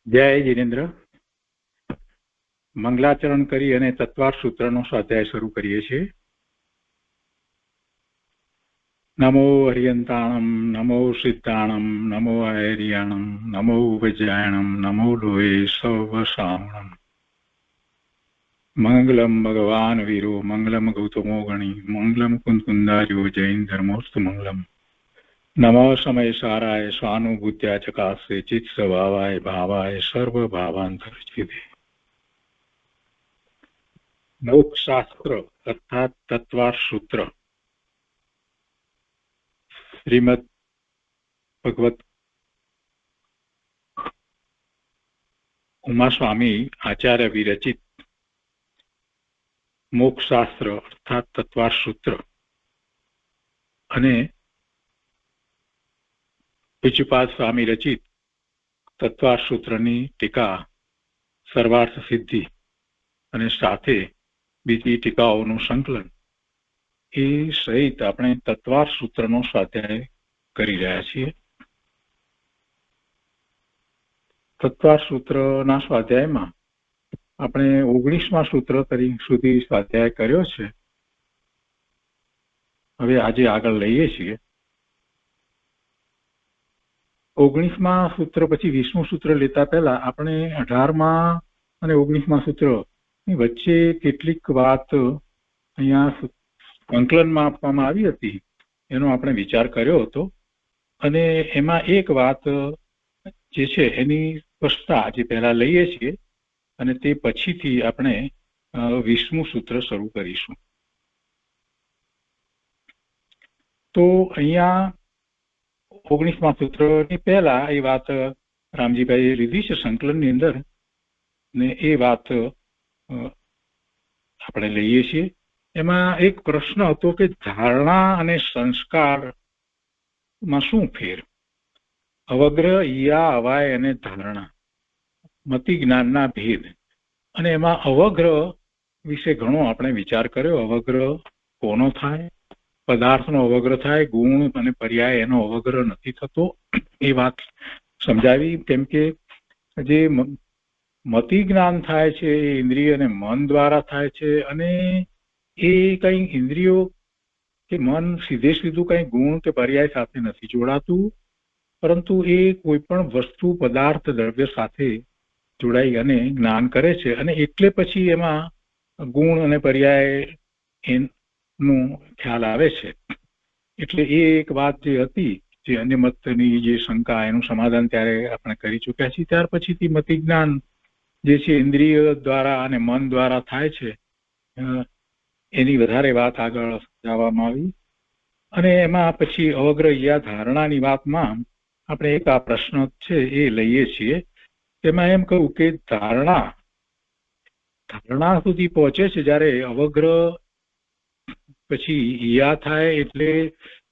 જય જીનેન્દ્ર. મંગલાચરણ કરી અને તત્વાર સૂત્રનો સ્વાધ્યાય શરૂ કરીએ છીએ. નમો હરિયંતાણમ, નમો સિદ્ધાણમ, નમો આયર્યાણમ, નમો વજ્રાયણમ, નમો લોહે સર્વસાવણમ. મંગલમ ભગવાન વીરો, મંગલમ ગૌતમો ગણી, મંગલમ કુંદકુંદાર્યો, જૈન ધર્મોસ્તુ મંગલમ. નમઃ સમય સારાય સ્વાનુભૂત્યા ચકાસે, ચિત્ત સ્વભાવાય ભાવાય સર્વભાવાંતરચિદે. મોક્ષશાસ્ત્ર અર્થાત તત્વાર સૂત્ર શ્રીમદ ભગવત ઉમાસ્વામી આચાર્ય વિરચિત મોક્ષશાસ્ત્ર અર્થાત તત્વાર સૂત્ર અને પૂજ્યપાદ સ્વામી રચિત તત્વાર સૂત્રની ટીકા સર્વાર્થ સિદ્ધિ અને સાથે બીજી ટીકાઓનું સંકલન એ સહિત આપણે તત્વાર સૂત્રનો સ્વાધ્યાય કરી રહ્યા છીએ. તત્વાર સૂત્રના સ્વાધ્યાયમાં આપણે 19મા સૂત્ર સુધી સ્વાધ્યાય કર્યો છે. હવે આજે આગળ લઈએ છીએ. 19મા સૂત્ર પછી 20મું સૂત્ર લેતા પહેલા આપણે 18મા અને 19મા સૂત્રની વચ્ચે કેટલીક વાત અહીંયા સંકલનમાં આપવામાં આવી હતી એનો આપણે વિચાર કર્યો હતો અને એમાં એક વાત જે છે એની સ્પષ્ટતા આજે પહેલા લઈએ છીએ અને તે પછીથી આપણે 20મું સૂત્ર શરૂ કરીશું. તો અહીંયા 19મા સૂત્રની પહેલા એ વાત રામજીભાઈએ લીધી છે સંકલનની અંદર ને એ વાત આપણે લઈએ છીએ. એમાં એક પ્રશ્ન હતો કે ધારણા અને સંસ્કારમાં શું ફેર? અવગ્રહ, ઈયા, અવાય અને ધારણા, મતિ જ્ઞાનના ભેદ. અને એમાં અવગ્રહ વિશે ઘણો આપણે વિચાર કર્યો. અવગ્રહ કોનો થાય? પદાર્થનો અવગ્રહ થાય, ગુણ અને પર્યાય એનો અવગ્રહ નથી થતો એ વાત સમજાવી. કેમ કે જે મતિ જ્ઞાન થાય છે એ ઇન્દ્રિય અને મન દ્વારા થાય છે અને એ કઈ ઇન્દ્રિયો કે મન સીધે સીધું કઈ ગુણ કે પર્યાય સાથે નથી જોડાતું, પરંતુ એ કોઈ પણ વસ્તુ પદાર્થ દ્રવ્ય સાથે જોડાઈ અને જ્ઞાન કરે છે અને એટલે પછી એમાં ગુણ અને પર્યાય એનું ખ્યાલ આવે છે. એટલે એ એક વાત જે હતી જે અન્ય મતની જે શંકા એનું સમાધાન ત્યારે આપણે કરી ચૂક્યા છીએ. ત્યાર પછીથી મતિ જ્ઞાન જે છે ઇન્દ્રિય દ્વારા અને મન દ્વારા થાય છે એની વધારે વાત આગળ સમજાવવામાં આવી અને એમાં પછી અવગ્રહ યા ધારણાની વાતમાં આપણે એક આ પ્રશ્ન છે એ લઈએ છીએ. તેમાં એમ કહ્યું કે ધારણા સુધી પહોંચે છે જ્યારે અવગ્રહ પછી ઈયા થાય. એટલે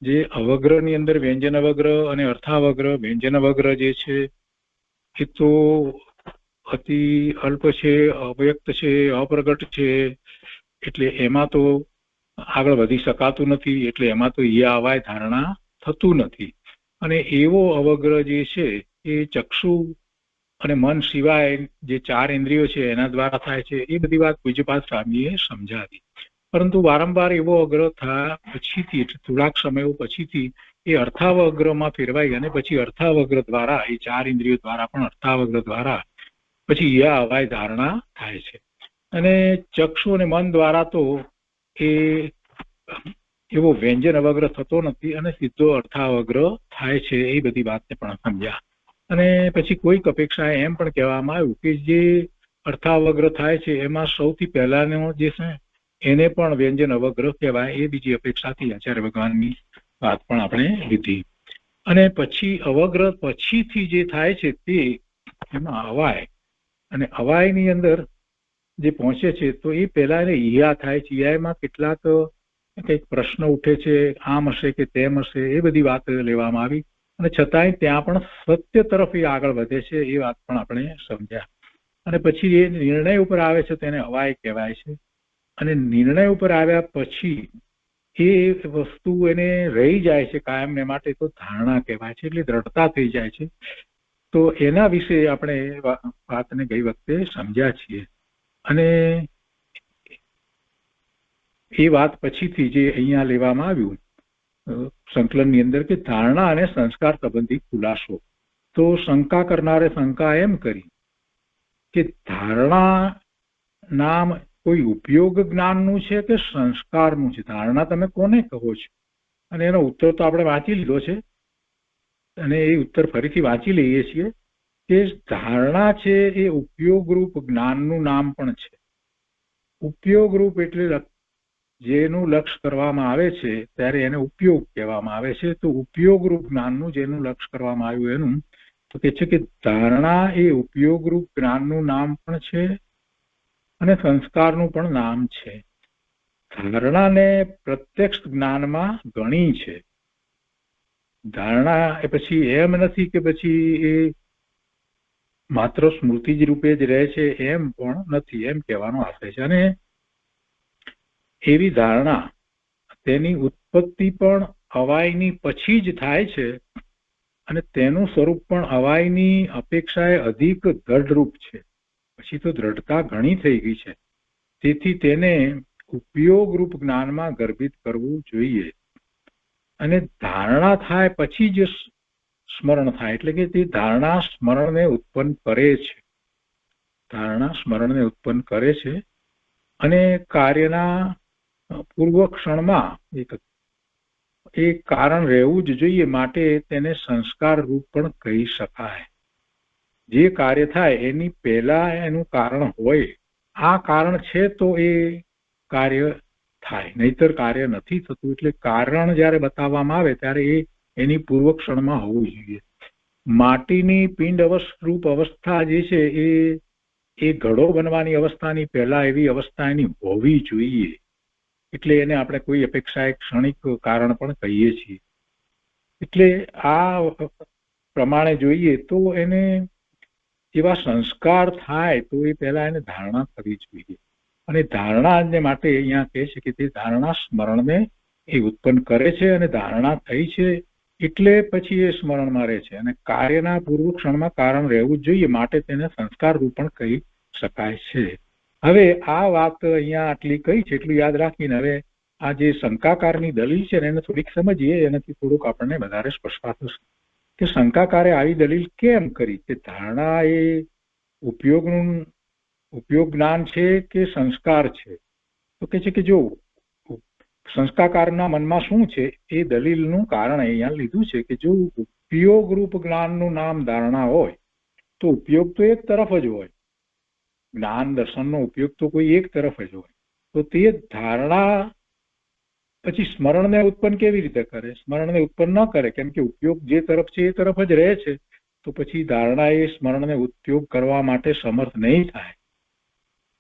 જે અવગ્રહની અંદર વ્યંજન અવગ્રહ અને અર્થાવગ્રહ, વ્યંજન અવગ્રહ જે છે એ તો અતિ અલ્પ છે, અવ્યક્ત છે, અપ્રગટ છે, એટલે એમાં તો આગળ વધી શકાતું નથી. એટલે એમાં તો ઈયા અવાય ધારણા થતું નથી. અને એવો અવગ્રહ જે છે એ ચક્ષુ અને મન સિવાય જે 4 ઇન્દ્રિયો છે એના દ્વારા થાય છે. એ બધી વાત પૂજ્યપાદ સ્વામીએ સમજાવી. પરંતુ વારંવાર એવો અગ્રહ થયા પછીથી થોડાક સમયો પછીથી એ અર્થાવગ્રહમાં ફેરવાઈ અને પછી અર્થાવગ્રહ દ્વારા એ 4 ઇન્દ્રિયો દ્વારા પણ અર્થાવગ્રહ દ્વારા પછી યા અવાય ધારણા થાય છે. અને ચક્ષુ અને મન દ્વારા તો એ એવો વ્યંજન અવગ્રહ થતો નથી અને સીધો અર્થાવગ્રહ થાય છે. એ બધી વાતને પણ સમજ્યા. અને પછી કોઈક અપેક્ષાએ એમ પણ કહેવામાં આવ્યું કે જે અર્થાવગ્રહ થાય છે એમાં સૌથી પહેલાનો જે છે એને પણ વ્યંજન અવગ્રહ કહેવાય. એ બીજી અપેક્ષાથી આચાર્ય ભગવાનની વાત પણ આપણે લીધી. અને પછી અવગ્રહ પછીથી જે થાય છે તે એમાં અવાય, અને અવાયની અંદર જે પહોંચે છે તો એ પહેલા એને ઈયા થાય છે. ઈયામાં કેટલાક કંઈક પ્રશ્ન ઉઠે છે, આમ હશે કે તેમ હશે, એ બધી વાત લેવામાં આવી. અને છતાંય ત્યાં પણ સત્ય તરફ એ આગળ વધે છે એ વાત પણ આપણે સમજ્યા. અને પછી એ નિર્ણય ઉપર આવે છે તેને અવાય કહેવાય છે. અને નિર્ણય ઉપર આવ્યા પછી એ વસ્તુ એને રહી જાય છે કાયમને માટે તો ધારણા કહેવાય છે. એટલે દ્રઢતા થઈ જાય છે. તો એના વિશે આપણે વાતને ગઈ વખતે સમજ્યા છીએ અને એ વાત પછીથી જે અહીંયા લેવામાં આવ્યું સંકલનની અંદર કે ધારણા અને સંસ્કાર સંબંધી ખુલાસો. તો શંકા કરનારે શંકા એમ કરી કે ધારણા નામ કોઈ ઉપયોગ જ્ઞાનનું છે કે સંસ્કારનું છે? ધારણા તમે કોને કહો છો? અને એનો ઉત્તર તો આપણે વાંચી લીધો છે અને એ ઉત્તર ફરીથી વાંચી લઈએ છીએ કે ધારણા છે એ ઉપયોગરૂપ જ્ઞાનનું નામ પણ છે. ઉપયોગરૂપ એટલે જેનું લક્ષ કરવામાં આવે છે ત્યારે એને ઉપયોગ કહેવામાં આવે છે. તો ઉપયોગરૂપ જ્ઞાનનું જેનું લક્ષ કરવામાં આવ્યું એનું તો કે છે કે ધારણા એ ઉપયોગરૂપ જ્ઞાનનું નામ પણ છે અને સંસ્કારનું પણ નામ છે. ધારણાને પ્રત્યક્ષ જ્ઞાનમાં ગણી છે. ધારણા એ પછી એમ નથી કે પછી એ માત્ર સ્મૃતિ જ રૂપે જ રહે છે એમ પણ નથી, એમ કહેવાનો આશય છે. અને એવી ધારણા તેની ઉત્પત્તિ પણ અવાયની પછી જ થાય છે અને તેનું સ્વરૂપ પણ અવાયની અપેક્ષાએ અધિક દ્રઢરૂપ છે. પછી તો દ્રઢતા ઘણી થઈ ગઈ છે. તેથી તેને ઉપયોગરૂપ જ્ઞાનમાં ગર્ભિત કરવું જોઈએ. અને ધારણા થાય પછી જ સ્મરણ થાય, એટલે કે તે ધારણા સ્મરણને ઉત્પન્ન કરે છે. ધારણા સ્મરણને ઉત્પન્ન કરે છે અને કાર્યના પૂર્વ ક્ષણમાં એ કારણ રહેવું જ જોઈએ, માટે તેને સંસ્કાર રૂપ પણ કહી શકાય. જે કાર્ય થાય એની પહેલા એનું કારણ હોય, આ કારણ છે તો એ કાર્ય થાય, નહીતર કાર્ય નથી થતું. એટલે કારણ જ્યારે બતાવવામાં આવે ત્યારે એ એની પૂર્વ ક્ષણમાં હોવું જોઈએ. માટીની પિંડ રૂપ અવસ્થા જે છે એ ઘડો બનવાની અવસ્થાની પહેલા એવી અવસ્થા એની હોવી જોઈએ. એટલે એને આપણે કોઈ અપેક્ષા એક ક્ષણિક કારણ પણ કહીએ છીએ. એટલે આ પ્રમાણે જોઈએ તો એને એવા સંસ્કાર થાય તો એ પહેલા એને ધારણા કરવી જોઈએ. અને ધારણા માટે અહીંયા કહે છે કે તે ધારણા સ્મરણને એ ઉત્પન્ન કરે છે અને ધારણા થઈ છે એટલે પછી એ સ્મરણમાં રહે છે અને કાર્યના પૂર્વ ક્ષણમાં કારણ રહેવું જ જોઈએ, માટે તેને સંસ્કાર રૂપ પણ કહી શકાય છે. હવે આ વાત અહીંયા આટલી કહી છે એટલું યાદ રાખીને હવે આ જે શંકાકારની દલીલ છે ને એને થોડીક સમજીએ, એનાથી થોડુંક આપણને વધારે સ્પષ્ટતા થશે કે શંકાકારે આવી દલીલ કેમ કરી કે ધારણા એ ઉપયોગ જ્ઞાન છે કે સંસ્કાર છે? તો કે છે કે જો સંસ્કાકારના મનમાં શું છે એ દલીલનું કારણ અહીંયા લીધું છે કે જો ઉપયોગરૂપ જ્ઞાનનું નામ ધારણા હોય તો ઉપયોગ તો એક તરફ જ હોય, જ્ઞાન દર્શનનો ઉપયોગ તો કોઈ એક તરફ જ હોય. તો તે ધારણા પછી સ્મરણને ઉત્પન્ન કેવી રીતે કરે? સ્મરણને ઉત્પન્ન ન કરે, કેમ કે ઉપયોગ જે તરફ છે એ તરફ જ રહે છે. તો પછી ધારણા એ સ્મરણને ઉપયોગ કરવા માટે સમર્થ નહીં થાય.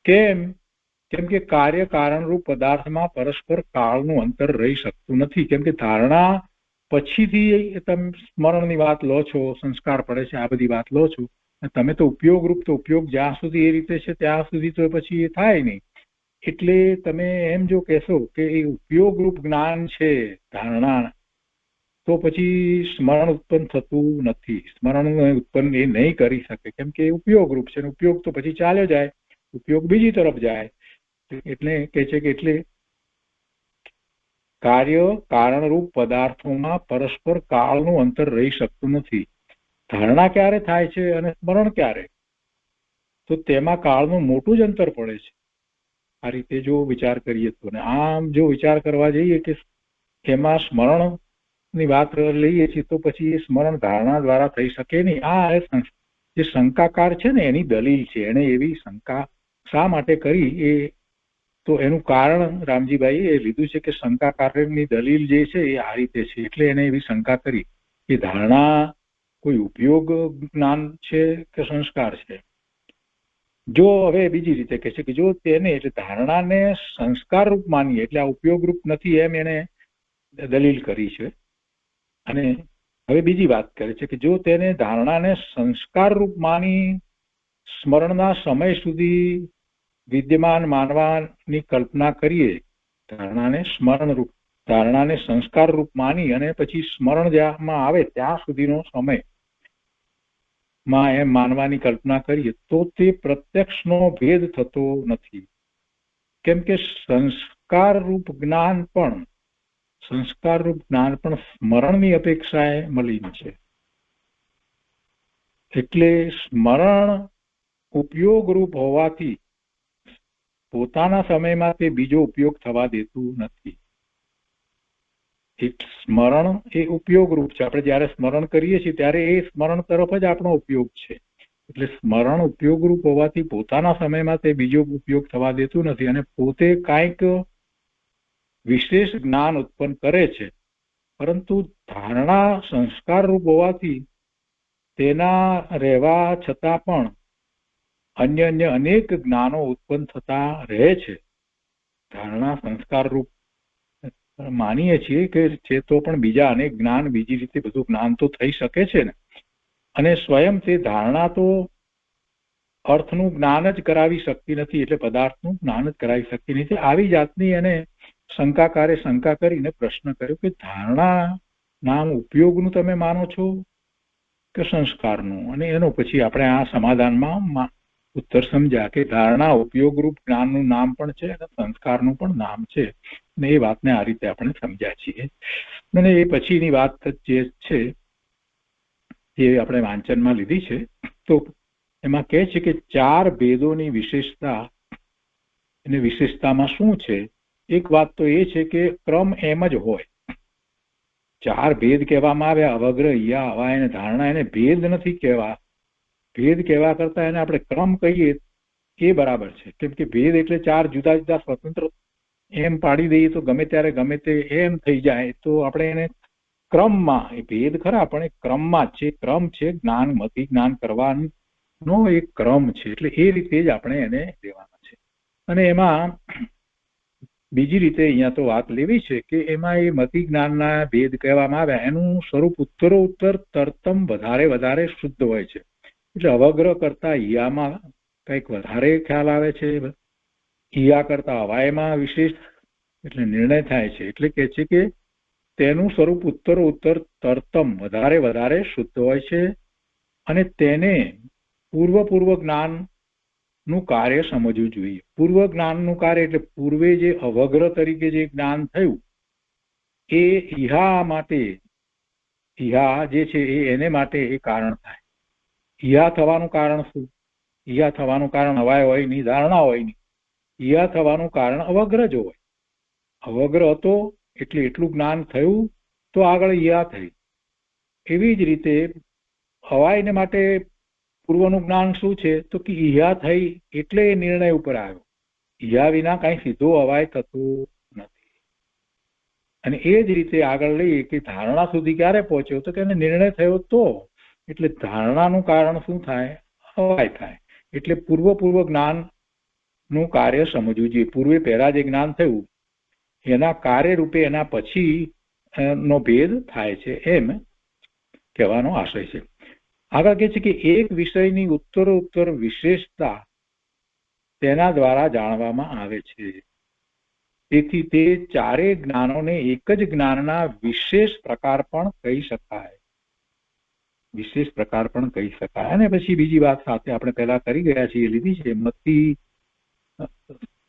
કેમ કે કાર્ય કારણરૂપ પદાર્થમાં પરસ્પર કાળનું અંતર રહી શકતું નથી. કેમ કે ધારણા પછીથી તમે સ્મરણની વાત લો છો, સંસ્કાર પડે છે, આ બધી વાત લો છો, તમે તો ઉપયોગરૂપ તો ઉપયોગ જ્યાં સુધી એ રીતે છે ત્યાં સુધી તો પછી એ થાય નહીં. એટલે તમે એમ જો કહેશો કે એ ઉપયોગરૂપ જ્ઞાન છે ધારણા, તો પછી સ્મરણ ઉત્પન્ન થતું નથી. સ્મરણ ઉત્પન્ન એ નહીં કરી શકે, કેમ કે એ ઉપયોગરૂપ છે. ઉપયોગ તો પછી ચાલ્યો જાય, ઉપયોગ બીજી તરફ જાય. એટલે કે છે કે એટલે કાર્ય કારણરૂપ પદાર્થોમાં પરસ્પર કાળનું અંતર રહી શકતું નથી. ધારણા ક્યારે થાય છે અને સ્મરણ ક્યારે? તો તેમાં કાળનું મોટું જ અંતર પડે છે. આ રીતે જો વિચાર કરીએ તો, ને આમ જો વિચાર કરવા જઈએ કે એમાં સ્મરણની વાત લઈએ છીએ તો પછી એ સ્મરણ ધારણા દ્વારા થઈ શકે નહીં. આ જે શંકાકાર છે ને એની દલીલ છે. એને એવી શંકા શા માટે કરી એ તો એનું કારણ રામજીભાઈ એ લીધું છે કે શંકાકારની દલીલ જે છે એ આ રીતે છે. એટલે એને એવી શંકા કરી કે ધારણા કોઈ ઉપયોગ જ્ઞાન છે કે સંસ્કાર છે. જો હવે બીજી રીતે કહે છે કે જો તેને એટલે ધારણાને સંસ્કાર રૂપ માનીએ એટલે આ ઉપયોગ રૂપ નથી એમ એને દલીલ કરી છે. અને હવે બીજી વાત કરે છે કે જો તેને ધારણાને સંસ્કાર રૂપ માની સ્મરણના સમય સુધી વિદ્યમાન માનવાની કલ્પના કરીએ, ધારણાને સંસ્કાર રૂપ માની અને પછી સ્મરણ જ્યાંમાં આવે ત્યાં સુધીનો સમય માં એમ માનવાની કલ્પના કરીએ તો તે પ્રત્યક્ષનો ભેદ થતો નથી. કેમ કે સંસ્કાર રૂપ જ્ઞાન પણ સ્મરણની અપેક્ષાએ મલિન છે. એટલે સ્મરણ ઉપયોગ રૂપ હોવાથી પોતાના સમયમાં તે બીજો ઉપયોગ થવા દેતું નથી. સ્મરણ એ ઉપયોગ રૂપ છે. આપણે જયારે સ્મરણ કરીએ છીએ ત્યારે એ સ્મરણ તરફ જ આપણો ઉપયોગ છે. એટલે સ્મરણ ઉપયોગ રૂપ હોવાથી પોતાના સમયમાં તે બીજો ઉપયોગ થવા દેતું નથી અને પોતે કાંઈક વિશેષ જ્ઞાન ઉત્પન્ન કરે છે. પરંતુ ધારણા સંસ્કાર રૂપ હોવાથી તેના રહેવા છતાં પણ અન્ય અનેક જ્ઞાનો ઉત્પન્ન થતા રહે છે. ધારણા સંસ્કાર રૂપ માનીએ છીએ કે છે તો પણ બીજા અનેક જ્ઞાન, બીજી રીતે બધું જ્ઞાન તો થઈ શકે છે ને. અને સ્વયં તે ધારણા તો અર્થનું જ્ઞાન જ કરાવી શકતી નથી, એટલે પદાર્થનું જ્ઞાન જ કરાવી શકતી નથી. આવી જાતની એને શંકાકારે શંકા કરીને પ્રશ્ન કર્યો કે ધારણા નામ ઉપયોગનું તમે માનો છો કે સંસ્કારનું? અને એનો પછી આપણે આ સમાધાનમાં ઉત્તર સમજ્યા કે ધારણા ઉપયોગરૂપ જ્ઞાનનું નામ પણ છે અને સંસ્કારનું પણ નામ છે. અને એ વાતને આ રીતે આપણે સમજ્યા છીએ. અને એ પછીની વાત જે છે એ આપણે વાંચનમાં લીધી છે. તો એમાં કહે છે કે 4 ભેદોની વિશેષતા, અને વિશેષતામાં શું છે? એક વાત તો એ છે કે ક્રમ એમ જ હોય. 4 ભેદ કહેવામાં આવ્યા, અવગ્રહ, ઈયા, અવાય અને ધારણા. એને ભેદ નથી કહેવા. ભેદ કહેવા કરતા એને આપણે ક્રમ કહીએ એ બરાબર છે. કેમ કે ભેદ એટલે 4 જુદા જુદા સ્વતંત્ર એમ પાડી દઈએ તો ગમે ત્યારે ગમે તે એમ થઈ જાય. તો આપણે એને ક્રમમાં, એ ભેદ ખરા પણ એ ક્રમમાં છે. ક્રમ છે જ્ઞાન, મતિ જ્ઞાન કરવાનો એક ક્રમ છે. એટલે એ રીતે જ આપણે એને લેવાના છે. અને એમાં બીજી રીતે અહીંયા તો વાત લેવી છે કે એમાં એ મતિ જ્ઞાનના ભેદ કહેવામાં આવ્યા, એનું સ્વરૂપ ઉત્તરોત્તર તરતમ વધારે શુદ્ધ હોય છે. એટલે અવગ્રહ કરતા ઈયામાં કંઈક વધારે ખ્યાલ આવે છે, ઈયા કરતા અવાયમાં વિશેષ એટલે નિર્ણય થાય છે. એટલે કે છે કે તેનું સ્વરૂપ ઉત્તરોત્તર તરતમ વધારે શુદ્ધ હોય છે. અને તેને પૂર્વ જ્ઞાનનું કાર્ય સમજવું જોઈએ. પૂર્વ જ્ઞાનનું કાર્ય એટલે પૂર્વે જે અવગ્રહ તરીકે જે જ્ઞાન થયું એ ઈહા જે છે એને માટે એ કારણ થાય. ઈહા થવાનું કારણ શું? ઈહા થવાનું કારણ અવાય હોય નહીં, ધારણા હોય નહીં. ઈહા થવાનું કારણ અવગ્રહ જ હોય. અવગ્રહ હતો એટલે એટલું જ્ઞાન થયું તો આગળ ઈહા થઈ. એવી જ રીતે અવાયને માટે પૂર્વનું જ્ઞાન શું છે? તો કે ઈહા થઈ એટલે એ નિર્ણય ઉપર આવ્યો. ઈહા વિના કાંઈ સીધો અવાય થતું નથી. અને એ જ રીતે આગળ લઈએ કે ધારણા સુધી ક્યારે પહોંચ્યો? તો કે એને નિર્ણય થયો તો. એટલે ધારણાનું કારણ શું થાય? અવાય થાય. એટલે પૂર્વ જ્ઞાનનું કાર્ય સમજવું જોઈએ. પૂર્વે પહેલા જે જ્ઞાન થયું એના કાર્ય રૂપે એના પછી નો ભેદ થાય છે એમ કહેવાનો આશય છે. આગળ કહે છે કે એક વિષયની ઉત્તરોત્તર વિશેષતા તેના દ્વારા જાણવામાં આવે છે. તેથી તે 4 જ્ઞાનોને એક જ જ્ઞાનના વિશેષ પ્રકાર પણ કહી શકાય. અને પછી બીજી વાત સાથે આપણે પહેલા કરી ગયા છીએ, લીધી છે, મતિ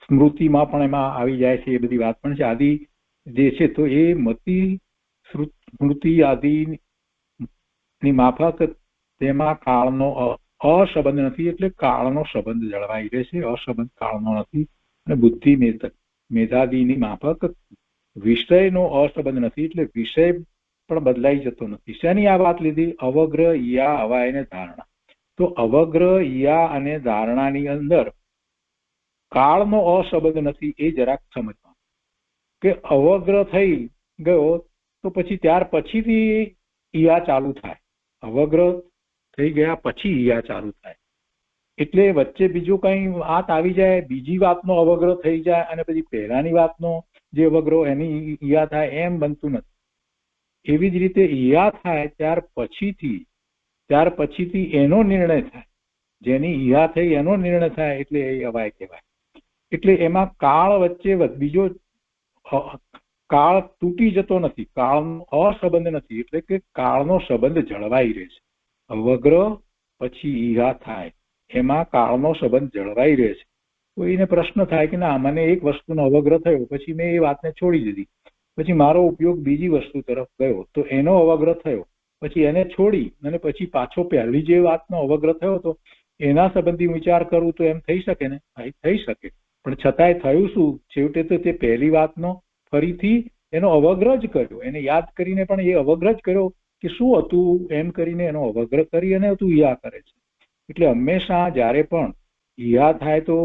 સ્મૃતિમાં પણ એમાં આવી જાય છે. એ બધી વાત પણ છે. આદિ જે છે તો એ મતિ સ્મૃતિ આદિની માફક તેમાં કાળનો અસંબંધ નથી. એટલે કાળનો સંબંધ જળવાઈ રહે છે. અસંબંધ કાળનો નથી. અને બુદ્ધિ મેધાદિની માફક વિષયનો અસંબંધ નથી. એટલે વિષય પણ બદલાઈ જતો નથી. શેની આ વાત લીધી? અવગ્રહ, ઈયા, અવાય અને ધારણા. તો અવગ્રહ, ઈયા અને ધારણાની અંદર કાળનો અસંબંધ નથી. એ જરાક સમજવાનું કે અવગ્રહ થઈ ગયો તો પછી ત્યાર પછીથી ઈયા ચાલુ થાય. અવગ્રહ થઈ ગયા પછી ઈયા ચાલુ થાય. એટલે વચ્ચે બીજું કઈ વાત આવી જાય, બીજી વાતનો અવગ્રહ થઈ જાય અને પછી પહેલાની વાતનો જે અવગ્રહ એની ઈયા થાય, એમ બનતું નથી. એવી જ રીતે ઈયા થાય ત્યાર પછીથી એનો નિર્ણય થાય. જેની ઈયા થઈ એનો નિર્ણય થાય એટલે એ અવાય કહેવાય. એટલે એમાં કાળ વચ્ચે બીજો કાળ તૂટી જતો નથી. કાળનો અસંબંધ નથી. એટલે કે કાળનો સંબંધ જળવાઈ રહે છે. અવગ્રહ પછી ઈહા થાય એમાં કાળનો સંબંધ જળવાઈ રહે છે. તો એને પ્રશ્ન થાય કે ના, મને એક વસ્તુનો અવગ્રહ થયો, પછી મેં એ વાતને છોડી દીધી, પછી મારો ઉપયોગ બીજી વસ્તુ તરફ ગયો, તો એનો અવગ્રહ થયો, પછી એને છોડી અને પછી પાછો પહેલી જે વાતનો અવગ્રહ થયો હતો એના સંબંધી વિચાર કરું તો એમ થઈ શકે ને? થઈ શકે, પણ છતાંય થયું શું? છેવટે તો તે પહેલી વાતનો ફરીથી એનો અવગ્રહ જ કર્યો, એને યાદ કરીને પણ એ અવગ્રહ જ કર્યો કે શું હતું, એમ કરીને એનો અવગ્રહ કરી અને તું ઈયા કરે છે. એટલે હંમેશા જ્યારે પણ ઈયા થાય તો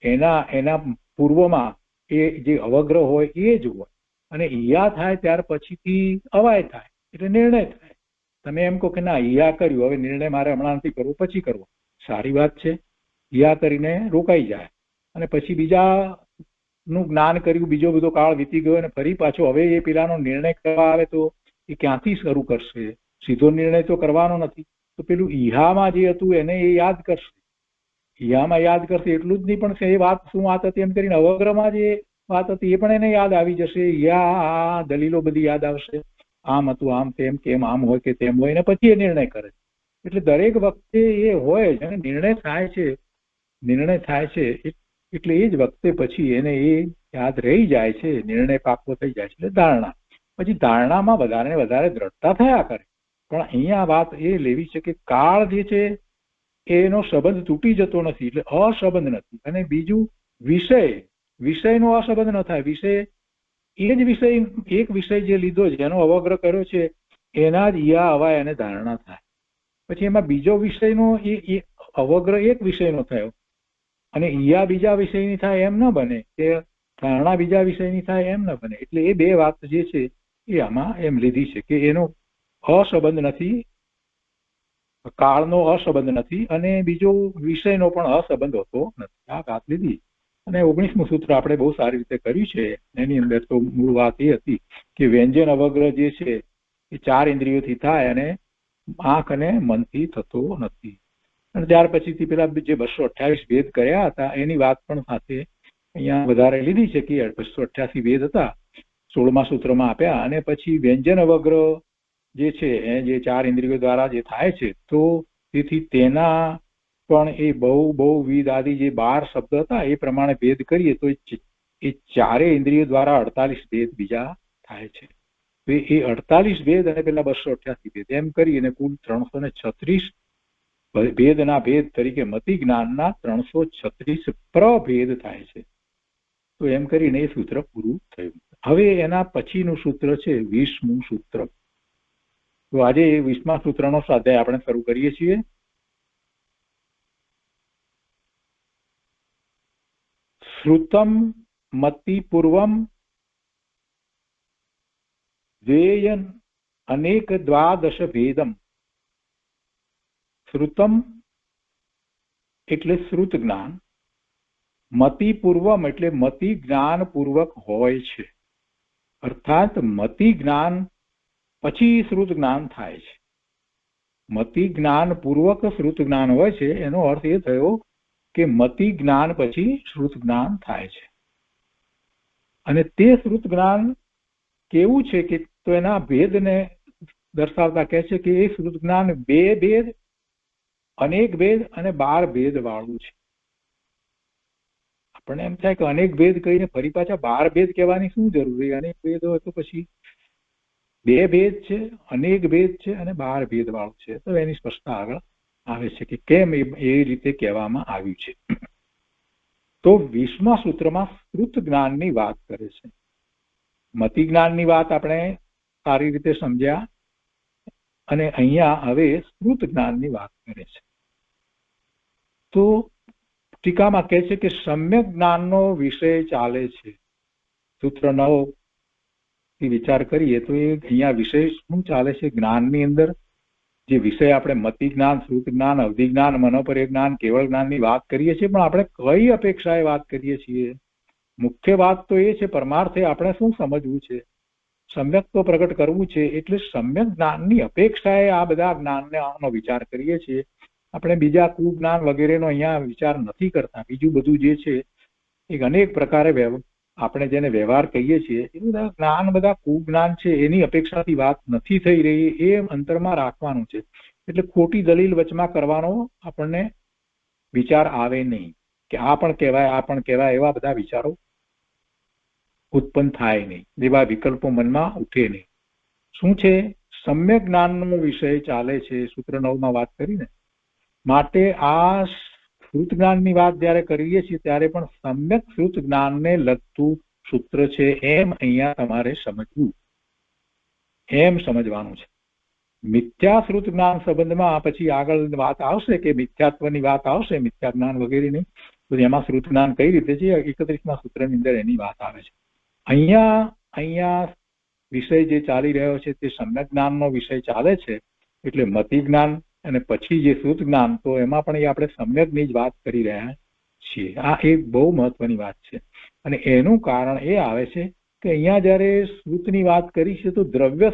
એના પૂર્વમાં એ જે અવગ્રહ હોય એ જ હોય, અને ઈયા થાય ત્યાર પછીથી અવાય થાય એટલે નિર્ણય થાય. તમે એમ કહો કે ના, ઈયા કર્યું, હવે નિર્ણય મારે હમણાં નથી કરવો, પછી કરવો, સારી વાત છે. ઈયા કરીને રોકાઈ જાય અને પછી બીજાનું જ્ઞાન કર્યું, બીજો બધો કાળ વીતી ગયો અને ફરી પાછો હવે એ પેલાનો નિર્ણય કરવા આવે તો એ ક્યાંથી શરૂ કરશે? સીધો નિર્ણય તો કરવાનો નથી, તો પેલું ઈહામાં જે હતું એને એ યાદ કરશે. ઈહામાં યાદ કરશે એટલું જ નહીં, પણ એ વાત શું વાત હતી એમ કરીને અવગ્રહમાં જે વાત હતી એ પણ એને યાદ આવી જશે. યા દલીલો બધી યાદ આવશે, આમ હતું, આમ તેમ, કેમ આમ હોય કે તેમ હોય, અને પછી એ નિર્ણય કરે. એટલે દરેક વખતે એ હોય જ, અને નિર્ણય થાય છે એટલે એ જ વખતે પછી એને એ યાદ રહી જાય છે, નિર્ણય પાકો થઈ જાય છે. એટલે ધારણા, પછી ધારણામાં વધારે ને વધારે દ્રઢતા થયા કરે. પણ અહીંયા વાત એ લેવી છે કે કાળ જે છે એનો સંબંધ તૂટી જતો નથી, એટલે અસંબંધ નથી. અને બીજું વિષયનો અસંબંધ ન થાય. વિષય એ જ વિષય, એક વિષય જે લીધો છે, જેનો અવગ્રહ કર્યો છે, એના જ ઈયા અવાય અને ધારણા થાય. પછી એમાં બીજો વિષયનો એ અવગ્રહ એક વિષયનો થયો અને ઈયા બીજા વિષયની થાય એમ ન બને, કે ધારણા બીજા વિષયની થાય એમ ન બને. એટલે એ બે વાત જે છે એ આમાં એમ લીધી છે કે એનો અસંબંધ નથી, કાળનો અસંબંધ નથી, અને બીજો વિષયનો પણ અસંબંધ હોતો નથી. આ વાત લીધી. અને 19મું સૂત્ર આપણે બહુ સારી રીતે કર્યું છે. એની અંદર તો મૂળ વાત એ હતી કે વ્યંજન અવગ્રહ જે છે એ 4 ઇન્દ્રિયોથી થાય અને આંખ અને મનથી થતો નથી. અને ત્યાર પછીથી પેલા જે 228 ભેદ કર્યા હતા એની વાત પણ સાથે અહીંયા વધારે લીધી છે કે 288 ભેદ હતા 16મા સૂત્રમાં આપ્યા. અને પછી વ્યંજન અવગ્રહ જે છે એ જે 4 ઇન્દ્રિયો દ્વારા જે થાય છે, તો તેથી તેના પણ એ બહુવિધ આદિ જે 12 શબ્દ હતા એ પ્રમાણે ભેદ કરીએ તો એ 4 ઇન્દ્રિયો દ્વારા 48 ભેદ બીજા થાય છે. તો એ 48 ભેદ અને પેલા 288 ભેદ એમ કરી અને કુલ 336 ભેદના ભેદ તરીકે મતિ જ્ઞાનના 336 પ્રભેદ થાય છે. તો એમ કરીને એ સૂત્ર પૂરું થયું. હવે એના પછીનું સૂત્ર છે 20મું સૂત્ર. તો આજે 20મા સૂત્રનો સ્વાધ્યાય આપણે શરૂ કરીએ છીએ. શ્રુતમ મતિ પૂર્વમ દ્વેયન અનેક દ્વાદશ ભેદમ. શ્રુતમ એટલે શ્રુત જ્ઞાન, મતિ પૂર્વમ એટલે મતિ જ્ઞાન પૂર્વક હોય છે, અર્થાત મતિ જ્ઞાન પછી શ્રુત જ્ઞાન થાય છે. મતિ જ્ઞાન પૂર્વક શ્રુત જ્ઞાન હોય છે એનો અર્થ એ થયો કે મતિ જ્ઞાન પછી શ્રુત જ્ઞાન થાય છે. અને તે શ્રુત જ્ઞાન કેવું છે કે તો એના ભેદને દર્શાવતા કહે છે કે એ શ્રુત જ્ઞાન 2 ભેદ, અનેક ભેદ અને 12 ભેદ વાળું છે. આપણને એમ થાય કે અનેક ભેદ કહીને ફરી પાછા 12 ભેદ કહેવાની શું જરૂર? અનેક ભેદ હોય તો પછી 2 ભેદ છે, અનેક ભેદ છે અને 12 ભેદ વાળું છે. તો એની સ્પષ્ટતા આગળ આવે છે કે કેમ એ રીતે કહેવામાં આવ્યું છે. તો 20મા સૂત્રમાં શ્રુત જ્ઞાનની વાત કરે છે. મતિ જ્ઞાનની વાત આપણે સારી રીતે સમજ્યા, અને અહીંયા હવે શ્રુત જ્ઞાનની વાત કરે છે. તો ટીકામાં કહે છે કે સમ્યક જ્ઞાનનો વિષય ચાલે છે. સૂત્ર 9 થી વિચાર કરીએ તો એ અહીંયા વિષય શું ચાલે છે? જ્ઞાનની અંદર જે વિષય આપણે મતિ જ્ઞાન, શ્રુત જ્ઞાન, અવધિ જ્ઞાન, મનોપર્ય જ્ઞાન, કેવળ જ્ઞાનની વાત કરીએ છીએ, પણ આપણે કઈ અપેક્ષાએ વાત કરીએ છીએ? મુખ્ય વાત તો એ છે પરમાર્થે આપણે શું સમજવું છે, સમ્યક તો પ્રગટ કરવું છે. એટલે સમ્યક જ્ઞાનની અપેક્ષાએ આ બધા જ્ઞાનનો વિચાર કરીએ છીએ. આપણે બીજા કુજ્ઞાન વગેરેનો અહીંયા વિચાર નથી કરતા. બીજું બધું જે છે એક અનેક પ્રકારે આપણે જેને વ્યવહાર કહીએ છીએ એ બધા જ્ઞાન, બધા કુજ્ઞાન છે, એની અપેક્ષાથી વાત નથી થઈ રહી, એ અંતરમાં રાખવાનું છે. એટલે ખોટી દલીલ વચમાં કરવાનો આપણને વિચાર આવે નહીં કે આ પણ કહેવાય આ પણ કહેવાય, એવા બધા વિચારો ઉત્પન્ન થાય નહીં, એવા વિકલ્પો મનમાં ઉઠે નહીં. શું છે? સમ્યક જ્ઞાનનો વિષય ચાલે છે, સૂત્ર 9 માં વાત કરીને. માટે આ શ્રુત જ્ઞાનની વાત જયારે કરીએ છીએ ત્યારે પણ સમ્યક શ્રુત જ્ઞાનને લગતું સૂત્ર છે એમ અહીંયા તમારે સમજવું, એમ સમજવાનું છે. મિથ્યા શ્રુત જ્ઞાન સંબંધમાં પછી આગળ વાત આવશે કે મિથ્યાત્વની વાત આવશે, મિથ્યા જ્ઞાન વગેરેની, તો એમાં શ્રુત જ્ઞાન કઈ રીતે છે 31મા સૂત્રની અંદર એની વાત આવે છે. અહીંયા વિષય જે ચાલી રહ્યો છે તે સમ્યક જ્ઞાનનો વિષય ચાલે છે, એટલે મતિ જ્ઞાન અને પછી જે શ્રુત જ્ઞાન, તો એમાં પણ આપણે સમ્યકની જ વાત કરી રહ્યા છીએ. આ એક બહુ મહત્વની વાત છે. અને એનું કારણ એ આવે છે કે અહીંયા જયારે શ્રુતની વાત કરી છે તો દ્રવ્ય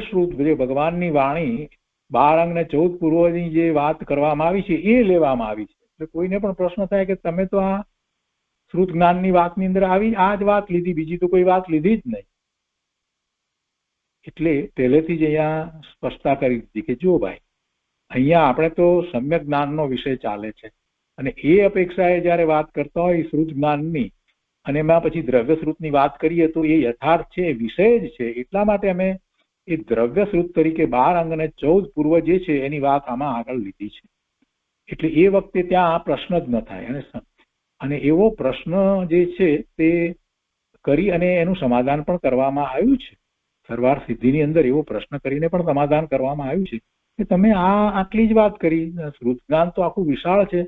શ્રુત જે ભગવાનની વાણી 12 અંગ ને 14 પૂર્વની જે વાત કરવામાં આવી છે એ લેવામાં આવી છે. એટલે કોઈને પણ પ્રશ્ન થાય કે તમે તો આ શ્રુત જ્ઞાનની વાતની અંદર આવી આ જ વાત લીધી, બીજી તો કોઈ વાત લીધી જ નહીં. એટલે પહેલેથી જ અહીંયા સ્પષ્ટતા કરી દીધી કે જો ભાઈ, અહીંયા આપણે તો સમ્યક જ્ઞાનનો વિષય ચાલે છે અને એ અપેક્ષાએ જયારે વાત કરતા હોય શ્રુત જ્ઞાનની અને એમાં પછી દ્રવ્ય શ્રુતની વાત કરીએ તો એ યથાર્થ છે, વિષય જ છે. એટલા માટે અમે એ દ્રવ્ય શ્રુત તરીકે 12 અંગ અને 14 પૂર્વ જે છે એની વાત આમાં આગળ લીધી છે. એટલે એ વખતે ત્યાં આ પ્રશ્ન જ ન થાય. અને એવો પ્રશ્ન જે છે તે કરી અને એનું સમાધાન પણ કરવામાં આવ્યું છે. સરવાર સિદ્ધિની અંદર એવો પ્રશ્ન કરીને પણ સમાધાન કરવામાં આવ્યું છે કે તમે આટલી જ વાત કરી. શ્રુત જ્ઞાન તો આખું વિશાળ છે,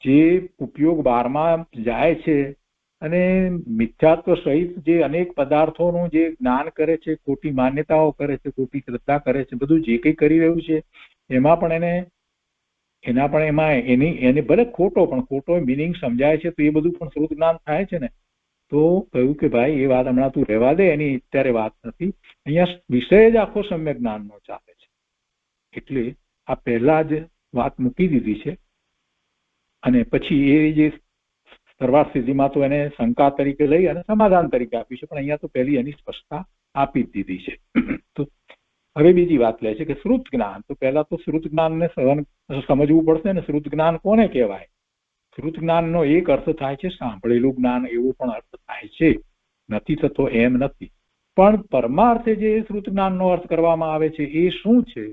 જે ઉપયોગ 12માં જાય છે અને મિથ્યાત્વ સહિત જે અનેક પદાર્થોનું જે જ્ઞાન કરે છે, ખોટી માન્યતાઓ કરે છે, ખોટી શ્રદ્ધા કરે છે, બધું જે કંઈ કરી રહ્યું છે એમાં પણ એને ભલે ખોટો મિનિંગ સમજાય છે તો એ બધું પણ શ્રુત જ્ઞાન થાય છે ને. તો કહ્યું કે ભાઈ એ વાત હમણાં તું રહેવા દે, એની અત્યારે વાત નથી. અહીંયા વિષય જ આખો સમ્યક જ્ઞાનનો ચાલે છે. એટલે આ પહેલા જ વાત મૂકી દીધી છે અને પછી એ જે સરવાર સ્થિતિમાં તો એને શંકા તરીકે લઈ અને સમાધાન તરીકે આપ્યું છે, પણ અહીંયા તો પહેલી એની સ્પષ્ટતા આપી જ દીધી છે. તો હવે બીજી વાત લે છે કે શ્રુત જ્ઞાન. તો પહેલા તો શ્રુત જ્ઞાનને સમજવું પડશે ને. શ્રુત જ્ઞાન કોને કહેવાય? શ્રુત જ્ઞાનનો એક અર્થ થાય છે સાંભળેલું જ્ઞાન, એવો પણ અર્થ થાય છે, નથી થતો એમ નથી. પણ પરમાર્થે જે શ્રુત જ્ઞાનનો અર્થ કરવામાં આવે છે એ શું છે?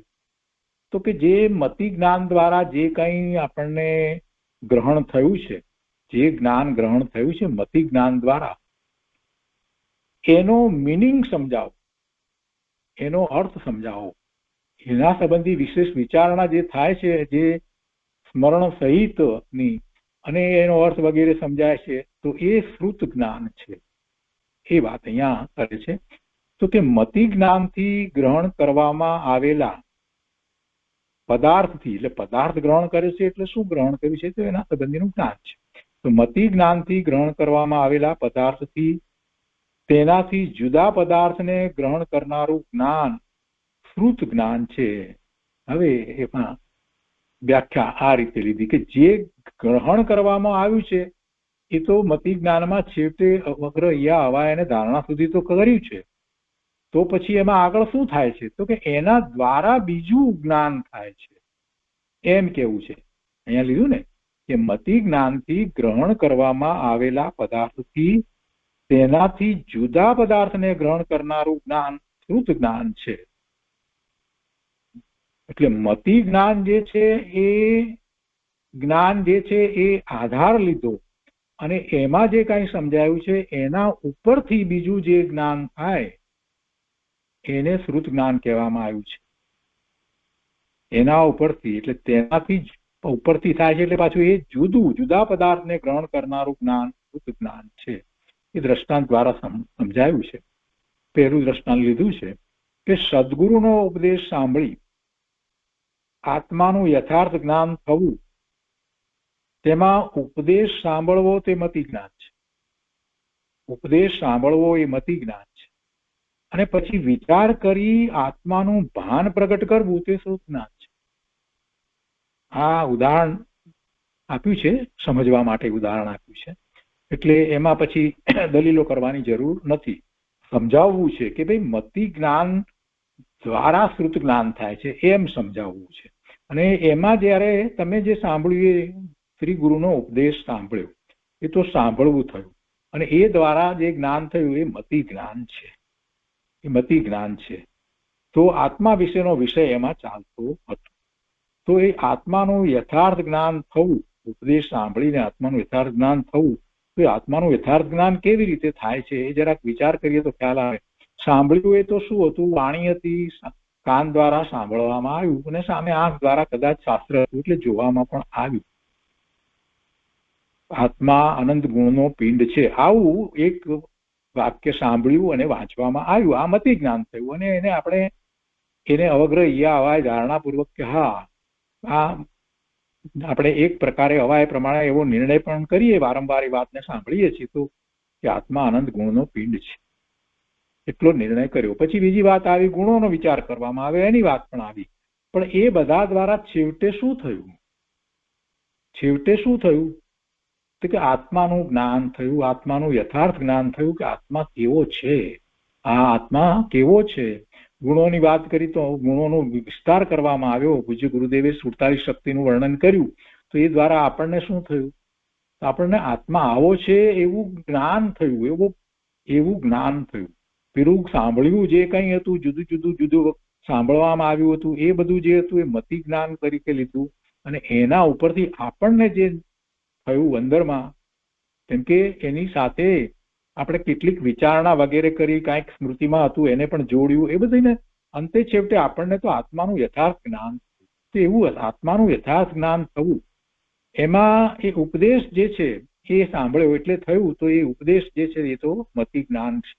તો કે જે મતિ જ્ઞાન દ્વારા જે કંઈ આપણને ગ્રહણ થયું છે, જે જ્ઞાન ગ્રહણ થયું છે મતિ જ્ઞાન દ્વારા, એનો મિનિંગ સમજાવો, એનો અર્થ સમજાવો, એના સંબંધી વિશેષ વિચારણા જે થાય છે, જે સ્મરણ સહિતની અને એનો અર્થ વગેરે સમજાય છે, તો એ શ્રુત જ્ઞાન છે. એ વાત અહીંયા કરે છે. તો કે મતિ જ્ઞાનથી ગ્રહણ કરવામાં આવેલા પદાર્થથી, એટલે પદાર્થ ગ્રહણ કરે છે એટલે શું ગ્રહણ કર્યું છે તો એના સંબંધીનું જ્ઞાન છે. તો મતિ જ્ઞાનથી ગ્રહણ કરવામાં આવેલા પદાર્થથી તેનાથી જુદા પદાર્થને ગ્રહણ કરનારું જ્ઞાન શ્રુત જ્ઞાન છે. હવે એમાં વ્યાખ્યા આ રીતે લીધી કે જે ગ્રહણ કરવામાં આવ્યું છે એ તો મતિ જ્ઞાનમાં છેવટે અવગ્ર યા હવાય અને ધારણા સુધી તો કર્યું છે. તો પછી એમાં આગળ શું થાય છે? તો કે એના દ્વારા બીજું જ્ઞાન થાય છે એમ કેવું છે. અહીંયા લીધું ને કે મતિ જ્ઞાનથી ગ્રહણ કરવામાં આવેલા પદાર્થથી તેનાથી જુદા પદાર્થને ગ્રહણ કરનારું જ્ઞાન શ્રુત જ્ઞાન છે. એટલે મતિ જ્ઞાન જે છે એ જ્ઞાન જે છે એ આધાર લીધો અને એમાં જે કાંઈ સમજાયું છે એના ઉપરથી બીજું જે જ્ઞાન થાય એને શ્રુત જ્ઞાન કહેવામાં આવ્યું છે. એના ઉપરથી, એટલે તેનાથી ઉપરથી થાય છે એટલે પાછું એ જુદા પદાર્થને ગ્રહણ કરનારું જ્ઞાન શ્રુત જ્ઞાન છે. એ દ્રષ્ટાંત દ્વારા સમજાયું છે. પહેલું દ્રષ્ટાંત લીધું છે કે સદગુરુનો ઉપદેશ સાંભળી આત્માનું યથાર્થ જ્ઞાન થવું, તેમાં ઉપદેશ સાંભળવો તે મતિ જ્ઞાન છે. ઉપદેશ સાંભળવો એ મતિ જ્ઞાન છે. અને પછી વિચાર કરી આત્માનું ભાન પ્રગટ કરવું તે શ્રુત જ્ઞાન છે. આ ઉદાહરણ આપ્યું છે, સમજવા માટે ઉદાહરણ આપ્યું છે. એટલે એમાં પછી દલીલો કરવાની જરૂર નથી. સમજાવવું છે કે ભાઈ મતિ જ્ઞાન દ્વારા શ્રુત જ્ઞાન થાય છે એમ સમજાવવું છે. અને એમાં જયારે તમે જે સાંભળ્યું એ શ્રી ગુરુનો ઉપદેશ સાંભળ્યો, એ તો સાંભળવું થયું, અને એ દ્વારા જે જ્ઞાન થયું એ મતિ જ્ઞાન છે. એ મતિ જ્ઞાન છે. તો આત્મા વિશેનો વિષય એમાં ચાલતો હતો. તો એ આત્માનું યથાર્થ જ્ઞાન થવું, ઉપદેશ સાંભળીને આત્માનું યથાર્થ જ્ઞાન થવું, તો એ આત્માનું યથાર્થ જ્ઞાન કેવી રીતે થાય છે એ જરાક વિચાર કરીએ તો ખ્યાલ આવે. સાંભળ્યું એ તો શું હતું? વાણી હતી, કાન દ્વારા સાંભળવામાં આવ્યું, અને સામે આંખ દ્વારા કદાચ શાસ્ત્ર હતું એટલે જોવામાં પણ આવ્યું. આત્મા અનંત ગુણનો પિંડ છે, આવું એક વાક્ય સાંભળ્યું અને વાંચવામાં આવ્યું. આ મતિ જ્ઞાન થયું. અને એને આપણે એને અવગ્રહ યા અવાય ધારણાપૂર્વક કે હા, આ આપણે એક પ્રકારે અવાય પ્રમાણે એવો નિર્ણય પણ કરીએ, વારંવાર એ વાતને સાંભળીએ છીએ તો કે આત્મા અનંત ગુણનો પિંડ છે, એટલો નિર્ણય કર્યો. પછી બીજી વાત આવી, ગુણોનો વિચાર કરવામાં આવે, એની વાત પણ આવી. પણ એ બધા દ્વારા છેવટે શું થયું? છેવટે શું થયું? તો કે આત્માનું જ્ઞાન થયું, આત્માનું યથાર્થ જ્ઞાન થયું કે આત્મા કેવો છે. આ આત્મા કેવો છે. ગુણોની વાત કરી તો ગુણોનો વિસ્તાર કરવામાં આવ્યો. પૂજ્ય ગુરુદેવે 47 શક્તિનું વર્ણન કર્યું. તો એ દ્વારા આપણને શું થયું? આપણને આત્મા આવો છે એવું જ્ઞાન થયું, એવું જ્ઞાન થયું. પેલું સાંભળ્યું જે કંઈ હતું, જુદું સાંભળવામાં આવ્યું હતું, એ બધું જે હતું એ મતિ જ્ઞાન તરીકે લીધું. અને એના ઉપરથી આપણને જે થયું અંદરમાં, કેમ કે એની સાથે આપણે કેટલીક વિચારણા વગેરે કરી, કાંઈક સ્મૃતિમાં હતું એને પણ જોડ્યું, એ બધીને અંતે છેવટે આપણને તો આત્માનું યથાર્થ જ્ઞાન થયું. તો એવું આત્માનું યથાર્થ જ્ઞાન થવું, એમાં એ ઉપદેશ જે છે એ સાંભળ્યો એટલે થયું. તો એ ઉપદેશ જે છે એ તો મતિ જ્ઞાન છે.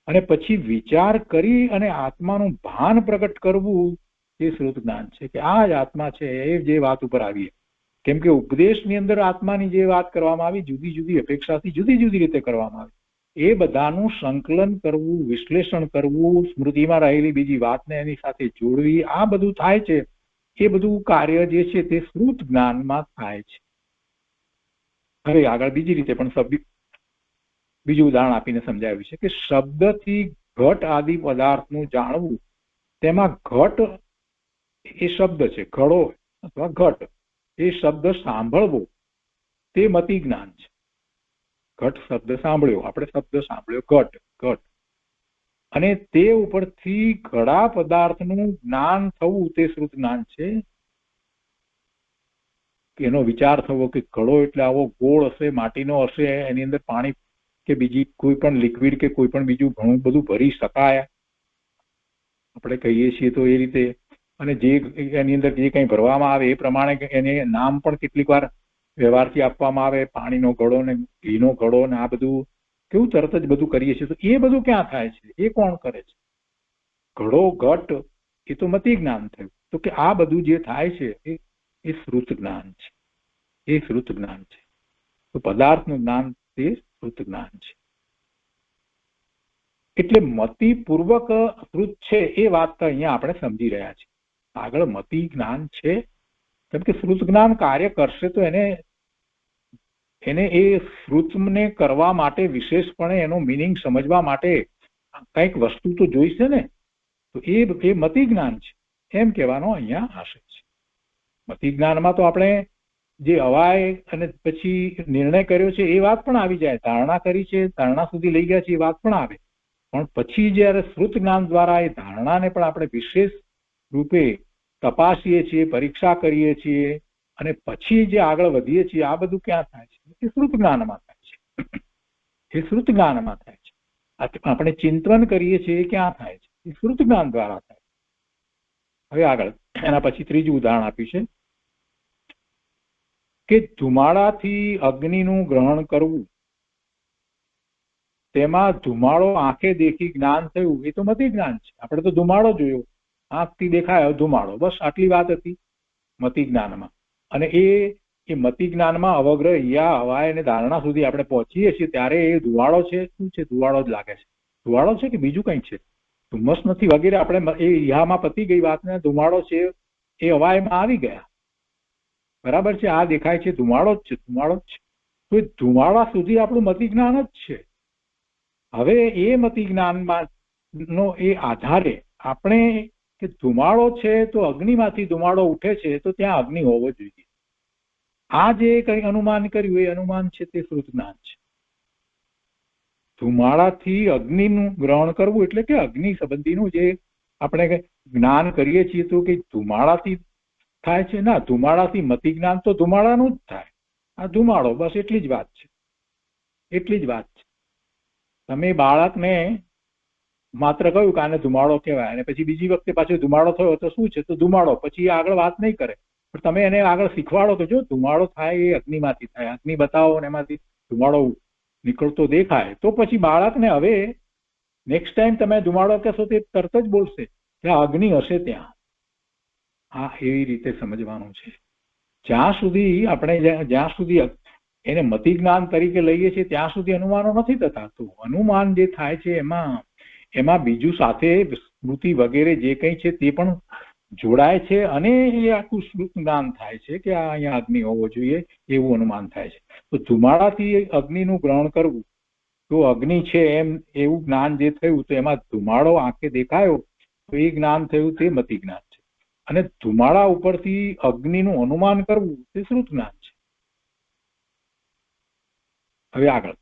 અને પછી વિચાર કરી અને આત્માનું ભાન પ્રગટ કરવું એ શ્રુત જ્ઞાન છે, કે આ જ આત્મા છે. એ જે વાત ઉપર આવીએ, કેમ કે ઉપદેશની અંદર આત્માની જે વાત કરવામાં આવી, જુદી જુદી અપેક્ષાથી જુદી જુદી રીતે કરવામાં આવી, એ બધાનું સંકલન કરવું, વિશ્લેષણ કરવું, સ્મૃતિમાં રહેલી બીજી વાતને એની સાથે જોડવી, આ બધું થાય છે. એ બધું કાર્ય જે છે તે શ્રુત જ્ઞાનમાં થાય છે. હવે આગળ બીજી રીતે પણ બીજું ઉદાહરણ આપીને સમજાવ્યું છે કે શબ્દથી ઘટ આદિ પદાર્થનું જાણવું, તેમાં ઘટ એ શબ્દ છે, ઘડો અથવા ઘટ એ શબ્દ સાંભળવો તે મતિ જ્ઞાન છે. ઘટ શબ્દ સાંભળ્યો, આપણે શબ્દ સાંભળ્યો ઘટ, ઘટ, અને તે ઉપરથી ઘડા પદાર્થનું જ્ઞાન થવું તે શ્રુત જ્ઞાન છે. એનો વિચાર થવો કે ઘડો એટલે આવો ગોળ હશે, માટીનો હશે, એની અંદર પાણી કે બીજી કોઈ પણ લિક્વિડ કે કોઈ પણ બીજું ઘણું બધું ભરી શકાય, આપણે કહીએ છીએ તો એ રીતે. અને જે એની અંદર જે કંઈ ભરવામાં આવે એ પ્રમાણે એને નામ પણ કેટલીક વાર વ્યવહારથી આપવામાં આવે, પાણીનો ઘડો ને ઘીનો ઘડો ને આ બધું કેવું તરત જ બધું કરીએ છીએ. તો એ બધું ક્યાં થાય છે? એ કોણ કરે છે? ઘડો ઘટ એ તો મતિ જ્ઞાન થયું. તો કે આ બધું જે થાય છે એ શ્રુત જ્ઞાન છે. એ શ્રુત જ્ઞાન છે. તો પદાર્થનું જ્ઞાન તે શ્રુત જ્ઞાન છે. એટલે મતિપૂર્વક શ્રુત છે એ વાત તો અહીંયા આપણે સમજી રહ્યા છીએ. આગળ મતિ જ્ઞાન છે, કેમ કે શ્રુત જ્ઞાન કાર્ય કરશે તો એને એ શ્રુતને કરવા માટે વિશેષપણે એનો મિનિંગ સમજવા માટે કંઈક વસ્તુ તો જોઈશે ને. તો એ મતિ જ્ઞાન છે એમ કહેવાનો અહીંયા આશય છે. મતિ જ્ઞાનમાં તો આપણે જે અવાય અને પછી નિર્ણય કર્યો છે એ વાત પણ આવી જાય, ધારણા કરી છે, ધારણા સુધી લઈ ગયા છે એ વાત પણ આવે. પણ પછી જયારે શ્રુત જ્ઞાન દ્વારા એ ધારણાને પણ આપણે વિશેષ રૂપે તપાસીએ છીએ, પરીક્ષા કરીએ છીએ, અને પછી જે આગળ વધીએ છીએ, આ બધું ક્યાં થાય છે? એ શ્રુત જ્ઞાનમાં થાય છે. એ શ્રુત જ્ઞાનમાં થાય છે. આપણે ચિંતન કરીએ છીએ એ ક્યાં થાય છે? એ શ્રુત જ્ઞાન દ્વારા થાય. હવે આગળ એના પછી ત્રીજું ઉદાહરણ આપ્યું છે કે ધુમાડાથી અગ્નિનું ગ્રહણ કરવું, તેમાં ધુમાડો આંખે દેખી જ્ઞાન થયું, એ તો મતિ જ્ઞાન છે. આપણે તો ધુમાડો જોયો, આંખથી દેખાયો ધુમાડો, બસ આટલી વાત હતી મતિ જ્ઞાનમાં. અને એ મતિ જ્ઞાનમાં અવગ્રહ યા હવાય અને ધારણા સુધી આપણે પહોંચીએ છીએ ત્યારે એ ધુવાડો છે. શું છે? ધુવાડો જ લાગે છે. ધુવાડો છે કે બીજું કંઈક છે? ધુમ્મસ નથી વગેરે. આપણે એ યામાં પતી ગઈ વાતને ધુમાડો છે એ હવાયમાં આવી ગયા, બરાબર છે. આ દેખાય છે ધુમાડો જ છે, ધુમાડો જ છે. તો એ ધુમાડા સુધી આપણું મતિ જ્ઞાન જ છે. હવે એ મતિ જ્ઞાનમાં નો એ આધારે આપણે કે ધુમાડો છે તો અગ્નિમાંથી ધુમાડો ઉઠે છે તો ત્યાં અગ્નિ હોવો જોઈએ. આ જે કઈ અનુમાન કર્યું એ અનુમાન છે તે શ્રુત જ્ઞાન છે. ધુમાડાથી અગ્નિનું ગ્રહણ કરવું એટલે કે અગ્નિ સંબંધીનું જે આપણે જ્ઞાન કરીએ છીએ તો કે ધુમાડાથી થાય છે ના, ધુમાડાથી મતિ જ્ઞાન તો ધુમાડાનું જ થાય. આ ધુમાડો, બસ એટલી જ વાત છે, એટલી જ વાત છે. તમે બાળકને માત્ર કહ્યું કે આને ધુમાડો કહેવાય અને પછી બીજી વખતે પાછો ધુમાડો થયો તો શું છે તો ધુમાડો, પછી આગળ વાત નહીં કરે. પણ તમે એને આગળ શીખવાડો કે જો ધુમાડો થાય એ અગ્નિમાંથી થાય, અગ્નિ બતાવો અને એમાંથી ધુમાડો નીકળતો દેખાય, તો પછી બાળકને હવે નેક્સ્ટ ટાઈમ તમે ધુમાડો કહેશો તે તરત જ બોલશે કે અગ્નિ હશે ત્યાં. આ એવી રીતે સમજવાનું છે. જ્યાં સુધી એને મતિ જ્ઞાન તરીકે લઈએ છીએ ત્યાં સુધી અનુમાનો નથી થતા. તો અનુમાન જે થાય છે એમાં બીજું સાથે સ્મૃતિ વગેરે જે કંઈ છે તે પણ જોડાય છે અને એ આખું શ્રુત જ્ઞાન થાય છે કે આ અહીંયા અગ્નિ હોવો જોઈએ એવું અનુમાન થાય છે. તો ધુમાડાથી અગ્નિનું ગ્રહણ કરવું તો અગ્નિ છે એમ એવું જ્ઞાન જે થયું તો એમાં ધુમાડો આંખે દેખાયો તો એ જ્ઞાન થયું તે મતિ જ્ઞાન છે. અને ધુમાડા ઉપરથી અગ્નિનું અનુમાન કરવું તે શ્રુત જ્ઞાન છે. હવે આગળ,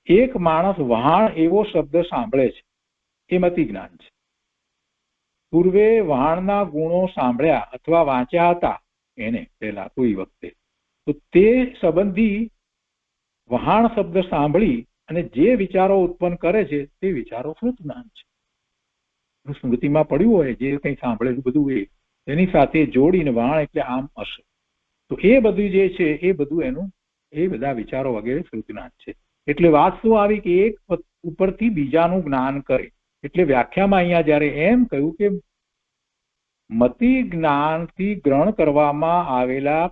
એક માણસ વહાણ એવો શબ્દ સાંભળે છે એ મતિ જ્ઞાન છે. પૂર્વે વહાણના ગુણો સાંભળ્યા અથવા વાંચ્યા હતા એને પહેલા કોઈ વખતે, તો તે સંબંધી વહાણ શબ્દ સાંભળી અને જે વિચારો ઉત્પન્ન કરે છે તે વિચારો શ્રુત જ્ઞાન છે. સ્મૃતિમાં પડ્યું હોય જે કંઈ સાંભળેલું બધું એની સાથે જોડીને વહાણ એટલે આમ હશે, તો એ બધું જે છે એ બધું એ બધા વિચારો વગેરે શ્રુત જ્ઞાન છે. એટલે વાત શું આવી કે એક ઉપરથી બીજાનું જ્ઞાન કરે. એટલે વ્યાખ્યામાં અહીંયા જયારે એમ કહ્યું કે મતિ જ્ઞાનથી ગ્રહણ કરવામાં આવેલા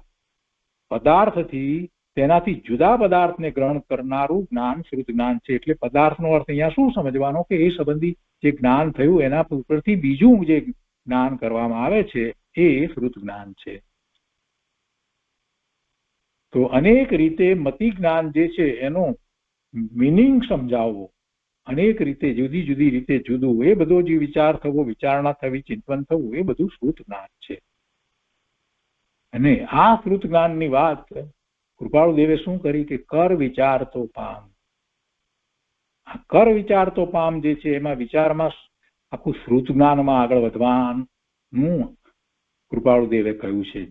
પદાર્થથી તેનાથી જુદા પદાર્થને ગ્રહણ કરનારું જ્ઞાન શ્રુત જ્ઞાન છે. એટલે પદાર્થનો અર્થ અહીંયા શું સમજવાનો કે એ સંબંધી જે જ્ઞાન થયું એના ઉપરથી બીજું જે જ્ઞાન કરવામાં આવે છે એ શ્રુત જ્ઞાન છે. તો અનેક રીતે મતિ જ્ઞાન જે છે એનો મિનિંગ સમજાવવો, અનેક રીતે જુદી જુદી રીતે જુદું, એ બધો જે વિચાર થવો, વિચારણા થવી, ચિંતન થવું, એ બધું શ્રુત જ્ઞાન છે. અને આ શ્રુત જ્ઞાનની વાત કૃપાળુદેવે શું કરી કે કર વિચાર તો પામ. આ કર વિચાર તો પામ જે છે એમાં વિચારમાં આખું શ્રુત જ્ઞાનમાં આગળ વધવાનું કૃપાળુદેવે કહ્યું છે.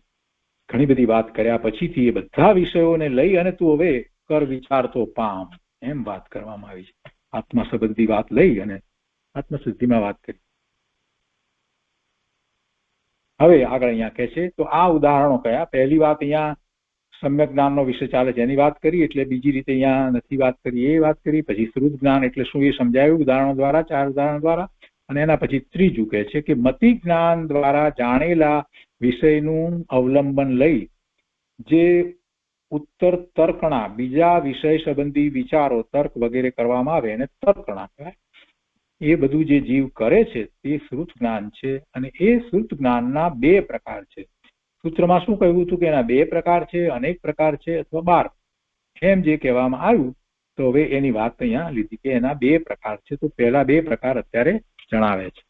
ઘણી બધી વાત કર્યા પછીથી એ બધા વિષયોને લઈ અને તું હવે કર વિચાર તો પામ એમ વાત કરવામાં આવી છે. આત્મા સંબંધી વાત લઈ અને આત્મસિદ્ધિમાં વાત કરી. હવે આગળ અહીંયા કહે છે તો આ ઉદાહરણો કયા. પહેલી વાત અહીંયા સમ્યક જ્ઞાનનો વિષય ચાલે છે એની વાત કરી, એટલે બીજી રીતે અહીંયા નથી વાત કરી એ વાત કરી. પછી શ્રુત જ્ઞાન એટલે શું એ સમજાયું ઉદાહરણો દ્વારા, 4 ઉદાહરણ દ્વારા. અને એના પછી ત્રીજું કહે છે કે મતિ જ્ઞાન દ્વારા જાણેલા વિષયનું અવલંબન લઈ જે ઉત્તર તર્કણા બીજા વિષય સંબંધી વિચારો તર્ક વગેરે કરવામાં આવે એને તર્કણા કહેવાય. એ બધું જે જીવ કરે છે તે શ્રુત જ્ઞાન છે. અને એ શ્રુત જ્ઞાનના 2 પ્રકાર છે. સૂત્રમાં શું કહ્યું હતું કે એના 2 પ્રકાર છે, અનેક પ્રકાર છે અથવા 12 એમ જે કહેવામાં આવ્યું. તો હવે એની વાત અહીંયા લીધી કે એના 2 પ્રકાર છે. તો પહેલા 2 પ્રકાર અત્યારે જણાવે છે.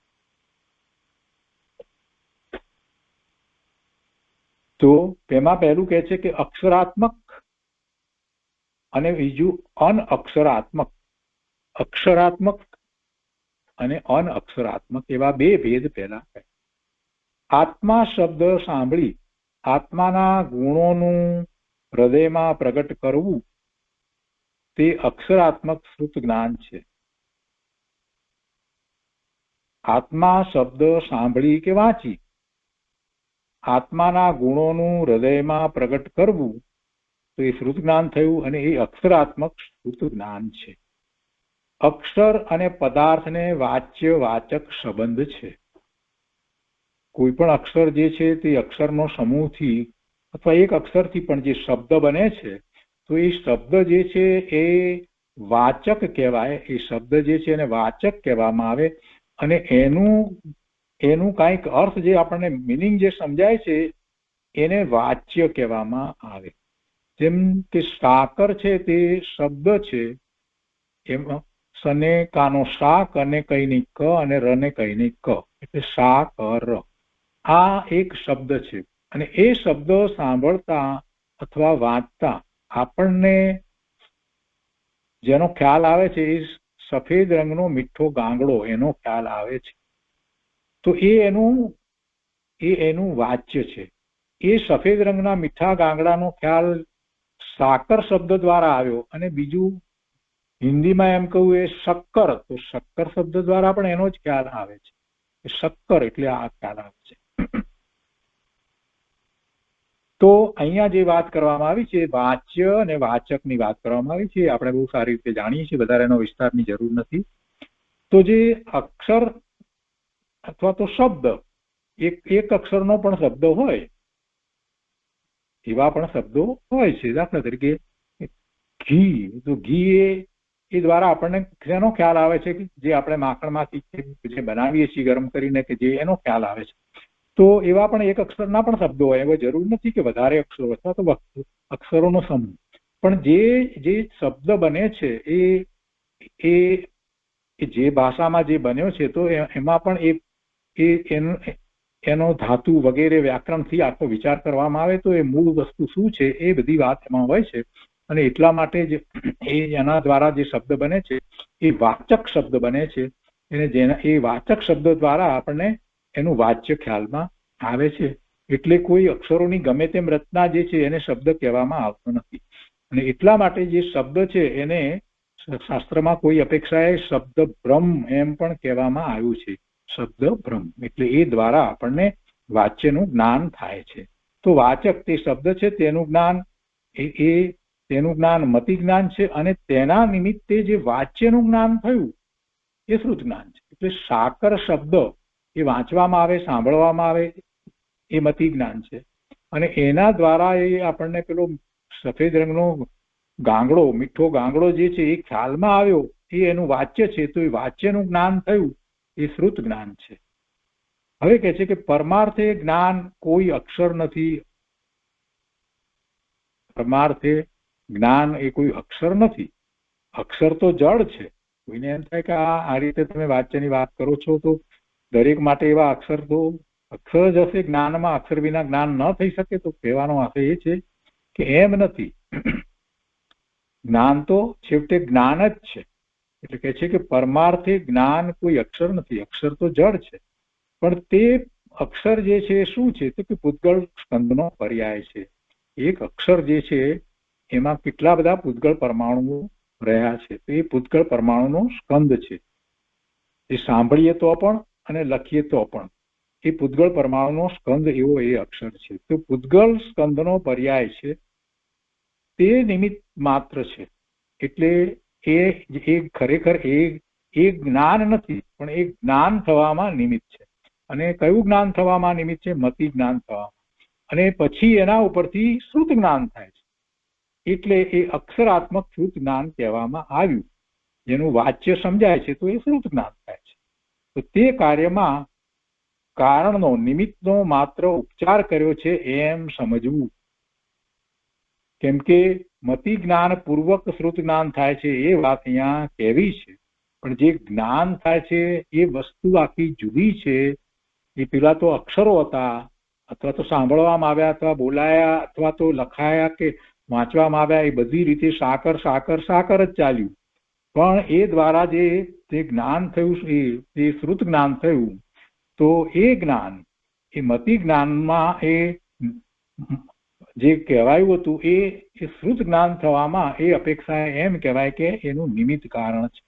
તો તેમાં પહેલું કહે છે કે અક્ષરાત્મક અને બીજું અનઅક્ષરાત્મક. અક્ષરાત્મક અને અનઅક્ષરાત્મક એવા 2 ભેદ પહેલા કહે. આત્મા શબ્દ સાંભળી આત્માના ગુણોનું હૃદયમાં પ્રગટ કરવું તે અક્ષરાત્મક શ્રુત જ્ઞાન છે. આત્મા શબ્દ સાંભળી કે વાંચી આત્માના ગુણોનું હૃદયમાં પ્રગટ કરવું તો એ શ્રુત જ્ઞાન થયું અને એ અક્ષરાત્મક શ્રુત જ્ઞાન છે. અક્ષર અને પદાર્થને વાચ્ય વાચક સંબંધ છે. કોઈ પણ અક્ષર જે છે તે અક્ષરનો સમૂહથી અથવા એક અક્ષરથી પણ જે શબ્દ બને છે તો એ શબ્દ જે છે એ વાચક કહેવાય. એ શબ્દ જે છે એને વાચક કહેવામાં આવે અને એનું કાંઈક અર્થ જે આપણને મિનિંગ જે સમજાય છે એને વાચ્ય કહેવામાં આવે. જેમ કે સાકર છે તે શબ્દ છે, એમાં સને કાનો શાક અને કઈ ની ક અને રને કઈ ની ક એટલે શા ક ર. આ એક શબ્દ છે અને એ શબ્દ સાંભળતા અથવા વાંચતા આપણને જેનો ખ્યાલ આવે છે એ સફેદ રંગનો મીઠો ગાંગડો એનો ખ્યાલ આવે છે. તો એ એનું વાચ્ય છે. એ સફેદ રંગના મીઠા ગાંગડાનો ખ્યાલ સાકર શબ્દ દ્વારા આવ્યો અને બીજું હિન્દીમાં એમ કહું એ શક્કર, તો શક્કર શબ્દ દ્વારા પણ એનો જ ખ્યાલ આવે છે. શક્કર એટલે આ ખ્યાલ આવે છે. તો અહીંયા જે વાત કરવામાં આવી છે વાચ્ય અને વાચકની વાત કરવામાં આવી છે, આપણે બહુ સારી રીતે જાણીએ છીએ, વધારે એનો વિસ્તારની જરૂર નથી. તો જે અક્ષર અથવા તો શબ્દ એક અક્ષરનો પણ શબ્દ હોય એવા પણ શબ્દો હોય છે. દાખલા તરીકે ઘી, તો ઘી એ દ્વારા આપણને શેનો ખ્યાલ આવે છે કે જે આપણે માખણમાંથી જે બનાવીએ છીએ ગરમ કરીને કે જે એનો ખ્યાલ આવે છે. તો એવા પણ એક અક્ષરના પણ શબ્દો હોય, એવો જરૂર નથી કે વધારે અક્ષરો અથવા તો અક્ષરોનો સમૂહ, પણ જે શબ્દ બને છે એ જે ભાષામાં જે બન્યો છે તો એમાં પણ એનો ધાતુ વગેરે વ્યાકરણથી આખો વિચાર કરવામાં આવે તો એ મૂળ વસ્તુ શું છે એ બધી વાત એમાં હોય છે. અને એટલા માટે જ એના દ્વારા જે શબ્દ બને છે એ વાચક શબ્દ બને છે. એ વાચક શબ્દ દ્વારા આપણને એનું વાચ્ય ખ્યાલમાં આવે છે. એટલે કોઈ અક્ષરોની ગમે તેમ રચના જે છે એને શબ્દ કહેવામાં આવતો નથી. અને એટલા માટે જે શબ્દ છે એને શાસ્ત્રમાં કોઈ અપેક્ષાએ શબ્દ ભ્રમ એમ પણ કહેવામાં આવ્યું છે. શબ્દ ભ્રમ એટલે એ દ્વારા આપણને વાચ્યનું જ્ઞાન થાય છે. તો વાચક તે શબ્દ છે તેનું જ્ઞાન તેનું જ્ઞાન મતિ જ્ઞાન છે અને તેના નિમિત્તે જે વાચ્યનું જ્ઞાન થયું એ શ્રુત જ્ઞાન છે. એટલે સાકર શબ્દ એ વાંચવામાં આવે, સાંભળવામાં આવે એ મતિ જ્ઞાન છે. અને એના દ્વારા એ આપણને પેલો સફેદ રંગનો ગાંગડો, મીઠો ગાંગડો જે છે એ ખ્યાલમાં આવ્યો, એ એનું વાચ્ય છે. તો એ વાચ્યનું જ્ઞાન થયું એ શ્રુત જ્ઞાન છે. હવે કહે છે કે પરમાર્થે જ્ઞાન કોઈ અક્ષર નથી. પરમાર્થે જ્ઞાન એ કોઈ અક્ષર નથી. અક્ષર તો જડ છે. કોઈને એમ થાય કે આ રીતે તમે વાચ્યની વાત કરો છો તો દરેક માટે એવા અક્ષર તો અક્ષર જ હશે જ્ઞાનમાં, અક્ષર વિના જ્ઞાન ન થઈ શકે. તો કહેવાનો આશય એ છે કે એમ નથી. જ્ઞાન તો છેવટે જ્ઞાન જ છે. એટલે કે છે કે પરમાર્થે જ્ઞાન કોઈ અક્ષર નથી. અક્ષર તો જડ છે, પણ તે અક્ષર જે છે શું છે તો કે પૂતગળ સ્કંદનો પર્યાય છે. એક અક્ષર જે છે એમાં કેટલા બધા પૂતગળ પરમાણુઓ રહ્યા છે. તો એ પૂતગળ પરમાણુનો સ્કંદ છે. એ સાંભળીએ તો પણ અને લખીએ તો પણ એ પૂતગળ પરમાણુનો સ્કંદ એવો એ અક્ષર છે. તો પૂતગળ સ્કંદનો પર્યાય છે, તે નિમિત્ત માત્ર છે. એટલે એ ખરેખર એ જ્ઞાન નથી, પણ એ જ્ઞાન થવામાં નિમિત્ત છે. અને કયું જ્ઞાન થવામાં નિમિત્ત છે? મતિ જ્ઞાન થવામાં. અને પછી એના ઉપરથી શ્રુત જ્ઞાન થાય છે. એટલે એ અક્ષરાત્મક શ્રુત જ્ઞાન કહેવામાં આવ્યું. જેનું વાચ્ય સમજાય છે તો એ શ્રુત જ્ઞાન થાય છે. તો તે કાર્યમાં કારણનો, નિમિત્તનો માત્ર ઉપચાર કર્યો છે એમ સમજવું. કેમ કે મતિ જ્ઞાન પૂર્વક શ્રુત જ્ઞાન થાય છે એ વાત અહીંયા કહેવી છે. પણ જે જ્ઞાન થાય છે એ વસ્તુ આખી જુદી છે. એ પેલા તો અક્ષરો હતા, અથવા તો સાંભળવામાં આવ્યા, અથવા બોલાયા, અથવા તો લખાયા કે વાંચવામાં આવ્યા. એ બધી રીતે સાકર સાકર સાકર જ ચાલ્યું. પણ એ દ્વારા જે જ્ઞાન થયું એ શ્રુત જ્ઞાન થયું. તો એ જ્ઞાન, એ મતિ જ્ઞાનમાં એ જે કહેવાયું હતું એ શ્રુત જ્ઞાન થવામાં એ અપેક્ષા એમ કહેવાય કે એનું નિમિત્ત કારણ છે.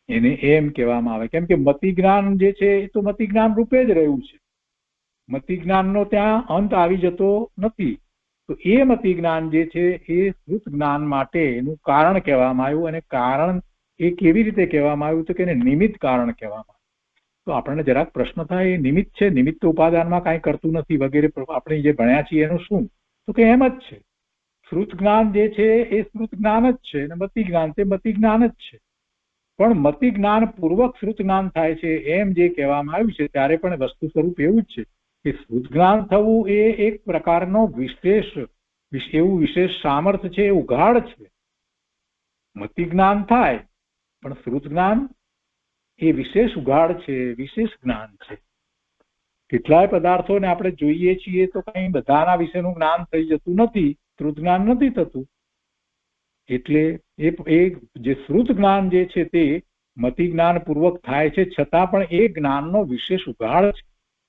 એને એમ કહેવામાં આવે. કેમ કે મતિ જ્ઞાન જે છે એ તો મતિ જ્ઞાન રૂપે જ રહ્યું છે. મતિ જ્ઞાનનો ત્યાં અંત આવી જતો નથી. તો એ મતિ જ્ઞાન જે છે એ શ્રુત જ્ઞાન માટે એનું કારણ કહેવામાં આવ્યું. અને કારણ એ કેવી રીતે કહેવામાં આવ્યું? તો કે એને નિમિત્ત કારણ કહેવામાં આવ્યું. તો આપણને જરાક પ્રશ્ન થાય, એ નિમિત્ત છે, નિમિત્ત ઉપાદાનમાં કાંઈ કરતું નથી વગેરે આપણે જે ભણ્યા છીએ એનું શું? તો કે એમ જ છે. શ્રુત જ્ઞાન જે છે એ શ્રુત જ્ઞાન જ છે, અને મતિ જ્ઞાન તે મતિ જ્ઞાન જ છે. પણ મતિ જ્ઞાન પૂર્વક શ્રુત જ્ઞાન થાય છે એમ જે કહેવામાં આવ્યું છે ત્યારે પણ વસ્તુ સ્વરૂપ એવું જ છે કે શ્રુત જ્ઞાન થવું એ એક પ્રકારનો વિશેષ સામર્થ્ય છે, એ ઉઘાડ છે. મતિ જ્ઞાન થાય પણ શ્રુત જ્ઞાન એ વિશેષ ઉઘાડ છે, વિશેષ જ્ઞાન છે. કેટલાય પદાર્થોને આપણે જોઈએ છીએ તો કઈ બધાના વિશેનું જ્ઞાન થઈ જતું નથી, શ્રુત જ્ઞાન નથી થતું. એટલે એ જે શ્રુત જ્ઞાન જે છે તે મતિ જ્ઞાન પૂર્વક થાય છે, છતાં પણ એ જ્ઞાનનો વિશેષ ઉઘાડ છે.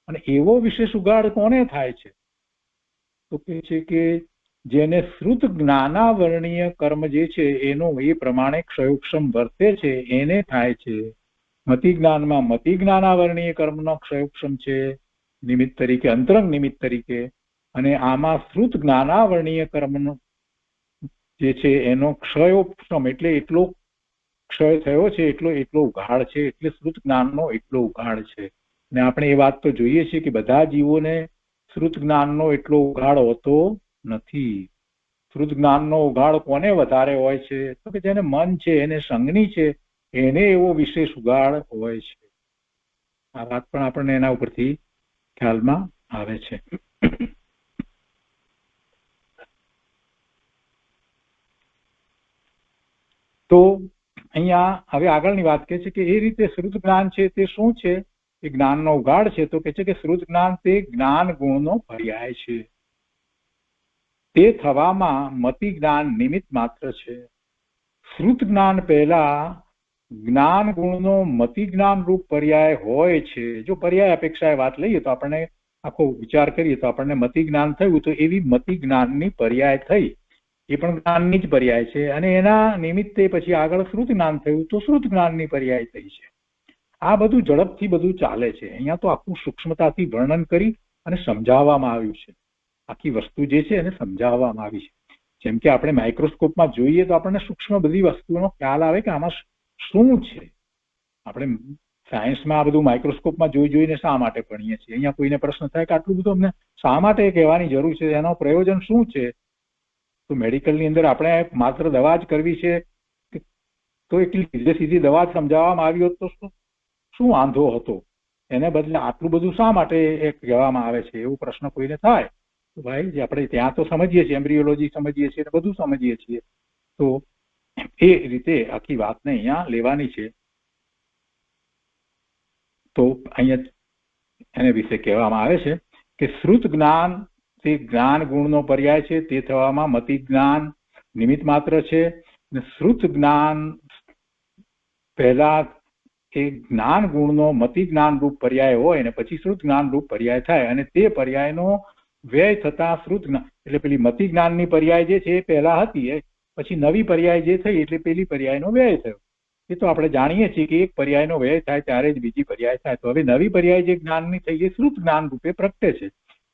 અને એવો વિશેષ ઉઘાડ કોને થાય છે? તો કે છે કે જેને શ્રુત જ્ઞાનાવર્ણીય કર્મ જે છે એનો એ પ્રમાણે ક્ષયોક્ષમ વર્તે છે એને થાય છે. મતિ જ્ઞાનમાં મતિ જ્ઞાનાવર્ણીય કર્મનો ક્ષયોક્ષમ છે નિમિત્ત તરીકે, અંતરંગ નિમિત્ત તરીકે, અને આમાં શ્રુત જ્ઞાનાવર્ણીય કર્મનો જે છે એનો ક્ષયોક્ષમ એટલે એટલો ક્ષય થયો છે, એટલો ઉઘાડ છે, એટલે શ્રુત જ્ઞાનનો એટલો ઉઘાડ છે. ને આપણે એ વાત તો જોઈએ છીએ કે બધા જીવોને શ્રુત જ્ઞાનનો એટલો ઉઘાડ હોતો નથી. શ્રુત જ્ઞાનનો ઉઘાડ કોને વધારે હોય છે? તો કે જેને મન છે, એને સંજ્ઞી છે, એને એવો વિશેષ ઉઘાડ હોય છે. આ વાત પણ આપણને એના ઉપરથી ખ્યાલમાં આવે છે. તો અહીંયા હવે આગળની વાત કહે છે કે એ રીતે શ્રુત જ્ઞાન છે તે શું છે? એ જ્ઞાનનો ઉઘાડ છે. તો કે છે કે શ્રુત જ્ઞાન તે જ્ઞાન ગુણનો પર્યાય છે. તે થવામાં મતિ જ્ઞાન નિમિત્ત માત્ર છે. શ્રુત જ્ઞાન પહેલા જ્ઞાન ગુણનો મતિ જ્ઞાન રૂપ પર્યાય હોય છે. જો પર્યાય અપેક્ષાએ વાત લઈએ તો આપણને આખો વિચાર કરીએ તો આપણને મતિ જ્ઞાન થયું તો એવી મતિ જ્ઞાનની પર્યાય થઈ, એ પણ જ્ઞાનની જ પર્યાય છે. અને એના નિમિત્તે પછી આગળ શ્રુત જ્ઞાન થયું તો શ્રુત જ્ઞાનની પર્યાય થઈ છે. આ બધું ઝડપથી બધું ચાલે છે. અહીંયા તો આખું સૂક્ષ્મતાથી વર્ણન કરી અને સમજાવવામાં આવ્યું છે. આખી વસ્તુ જે છે એને સમજાવવામાં આવી છે. જેમ કે આપણે માઇક્રોસ્કોપમાં જોઈએ તો આપણને સૂક્ષ્મ બધી વસ્તુઓનો ખ્યાલ આવે કે આમાં શું છે. આપણે સાયન્સમાં આ બધું માઇક્રોસ્કોપમાં જોઈને શા માટે ભણીએ છીએ? અહીંયા કોઈને પ્રશ્ન થાય કે આટલું બધું અમને શા માટે કહેવાની જરૂર છે, એનો પ્રયોજન શું છે? તો મેડિકલની અંદર આપણે માત્ર દવા જ કરવી છે તો એટલી સીધી દવા જ સમજાવવામાં આવી હોત તો શું વાંધો હતો? એને બદલે આટલું બધું શા માટે એ કહેવામાં આવે છે? એવો પ્રશ્ન કોઈને થાય તો ભાઈ જે આપણે ત્યાં તો સમજીએ છીએ, એમ્બ્રિયોલોજી સમજીએ છીએ, બધું સમજીએ છીએ, તો એ રીતે આખી વાતને અહીંયા લેવાની છે. તો અહીંયા એને વિશે કહેવામાં આવે છે કે શ્રુત જ્ઞાન તે જ્ઞાન ગુણનો પર્યાય છે. તે થવામાં મતિ જ્ઞાન નિમિત્ત માત્ર છે. શ્રુત જ્ઞાન પહેલા એ જ્ઞાન ગુણનો મતિ જ્ઞાન રૂપ પર્યાય હોય અને પછી શ્રુત જ્ઞાન રૂપ પર્યાય થાય, અને તે પર્યાયનો વ્યય થતા શ્રુત જ્ઞાન એટલે પેલી મતિ જ્ઞાનની પર્યાય જે છે એ પહેલા હતી, પછી નવી પર્યાય જે થઈ એટલે પેલી પર્યાયનો વ્યય થયો. એ તો આપણે જાણીએ છીએ કે એક પર્યાયનો વ્યય થાય ત્યારે જ બીજી પર્યાય થાય. તો હવે નવી પર્યાય જે જ્ઞાનની થઈ એ શ્રુત જ્ઞાન રૂપે પ્રગટે છે.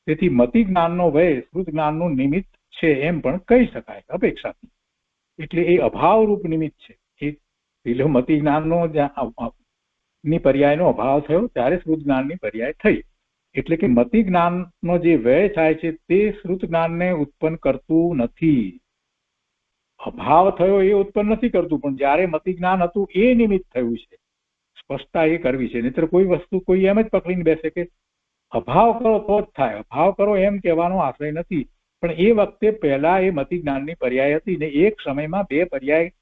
તેથી મતિ જ્ઞાનનો વ્યય શ્રુત જ્ઞાનનું નિમિત્ત છે એમ પણ કહી શકાય અપેક્ષાથી. એટલે એ અભાવરૂપ નિમિત્ત છે. એ પેલો મતિ જ્ઞાનનો ની પર્યાયનો અભાવ થયો ત્યારે શ્રુત જ્ઞાનની પર્યાય થઈ. એટલે કે મતિ જ્ઞાનનો જે વ્યય થાય છે તે શ્રુત જ્ઞાનને ઉત્પન્ન કરતું નથી. અભાવ થયો એ ઉત્પન્ન નથી કરતું, પણ જયારે મતિ જ્ઞાન હતું એ નિમિત્ત થયું છે. સ્પષ્ટતા એ કરવી છે. નહીતર કોઈ વસ્તુ કોઈ એમ જ પકડીને બેસે કે અભાવ કરો તો જ થાય, અભાવ કરો એમ કહેવાનો આશ્રય નથી. પણ એ વખતે પહેલા એ મતિ જ્ઞાનની પર્યાય હતી ને એક સમયમાં બે પર્યાય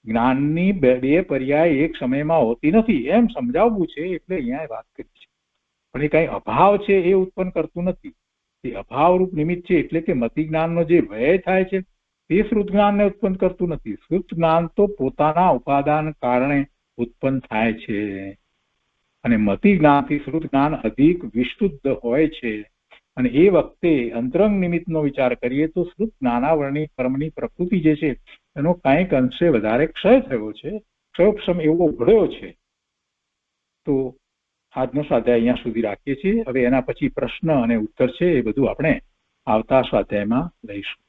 જ્ઞાનની બે પર્યાય એક સમયમાં હોતી નથી એમ સમજાવવું છે. એટલે અહીંયા વાત કરી છે. પણ એ કઈ અભાવ છે એ ઉત્પન્ન કરતું નથી. એ અભાવરૂપ નિમિત્ત છે. એટલે કે મતિ જ્ઞાનનો જે વ્યય થાય છે તે શ્રુત જ્ઞાનને ઉત્પન્ન કરતું નથી. શ્રુત જ્ઞાન તો પોતાના ઉપાદાન કારણે ઉત્પન્ન થાય છે. અને મતિ જ્ઞાનથી શ્રુત જ્ઞાન અધિક વિશુદ્ધ હોય છે. અને એ વખતે અંતરંગ નિમિત્તનો વિચાર કરીએ તો શ્રુત જ્ઞાનાવરણી કર્મની પ્રકૃતિ જે છે એનો કંઈક અંશે વધારે ક્ષય થયો છે, ક્ષયોક્ષમ એવો ઉઘડ્યો છે. તો આજનો સ્વાધ્યાય અહીંયા સુધી રાખીએ છીએ. હવે એના પછી પ્રશ્ન અને ઉત્તર છે એ બધું આપણે આવતા સ્વાધ્યાયમાં લઈશું.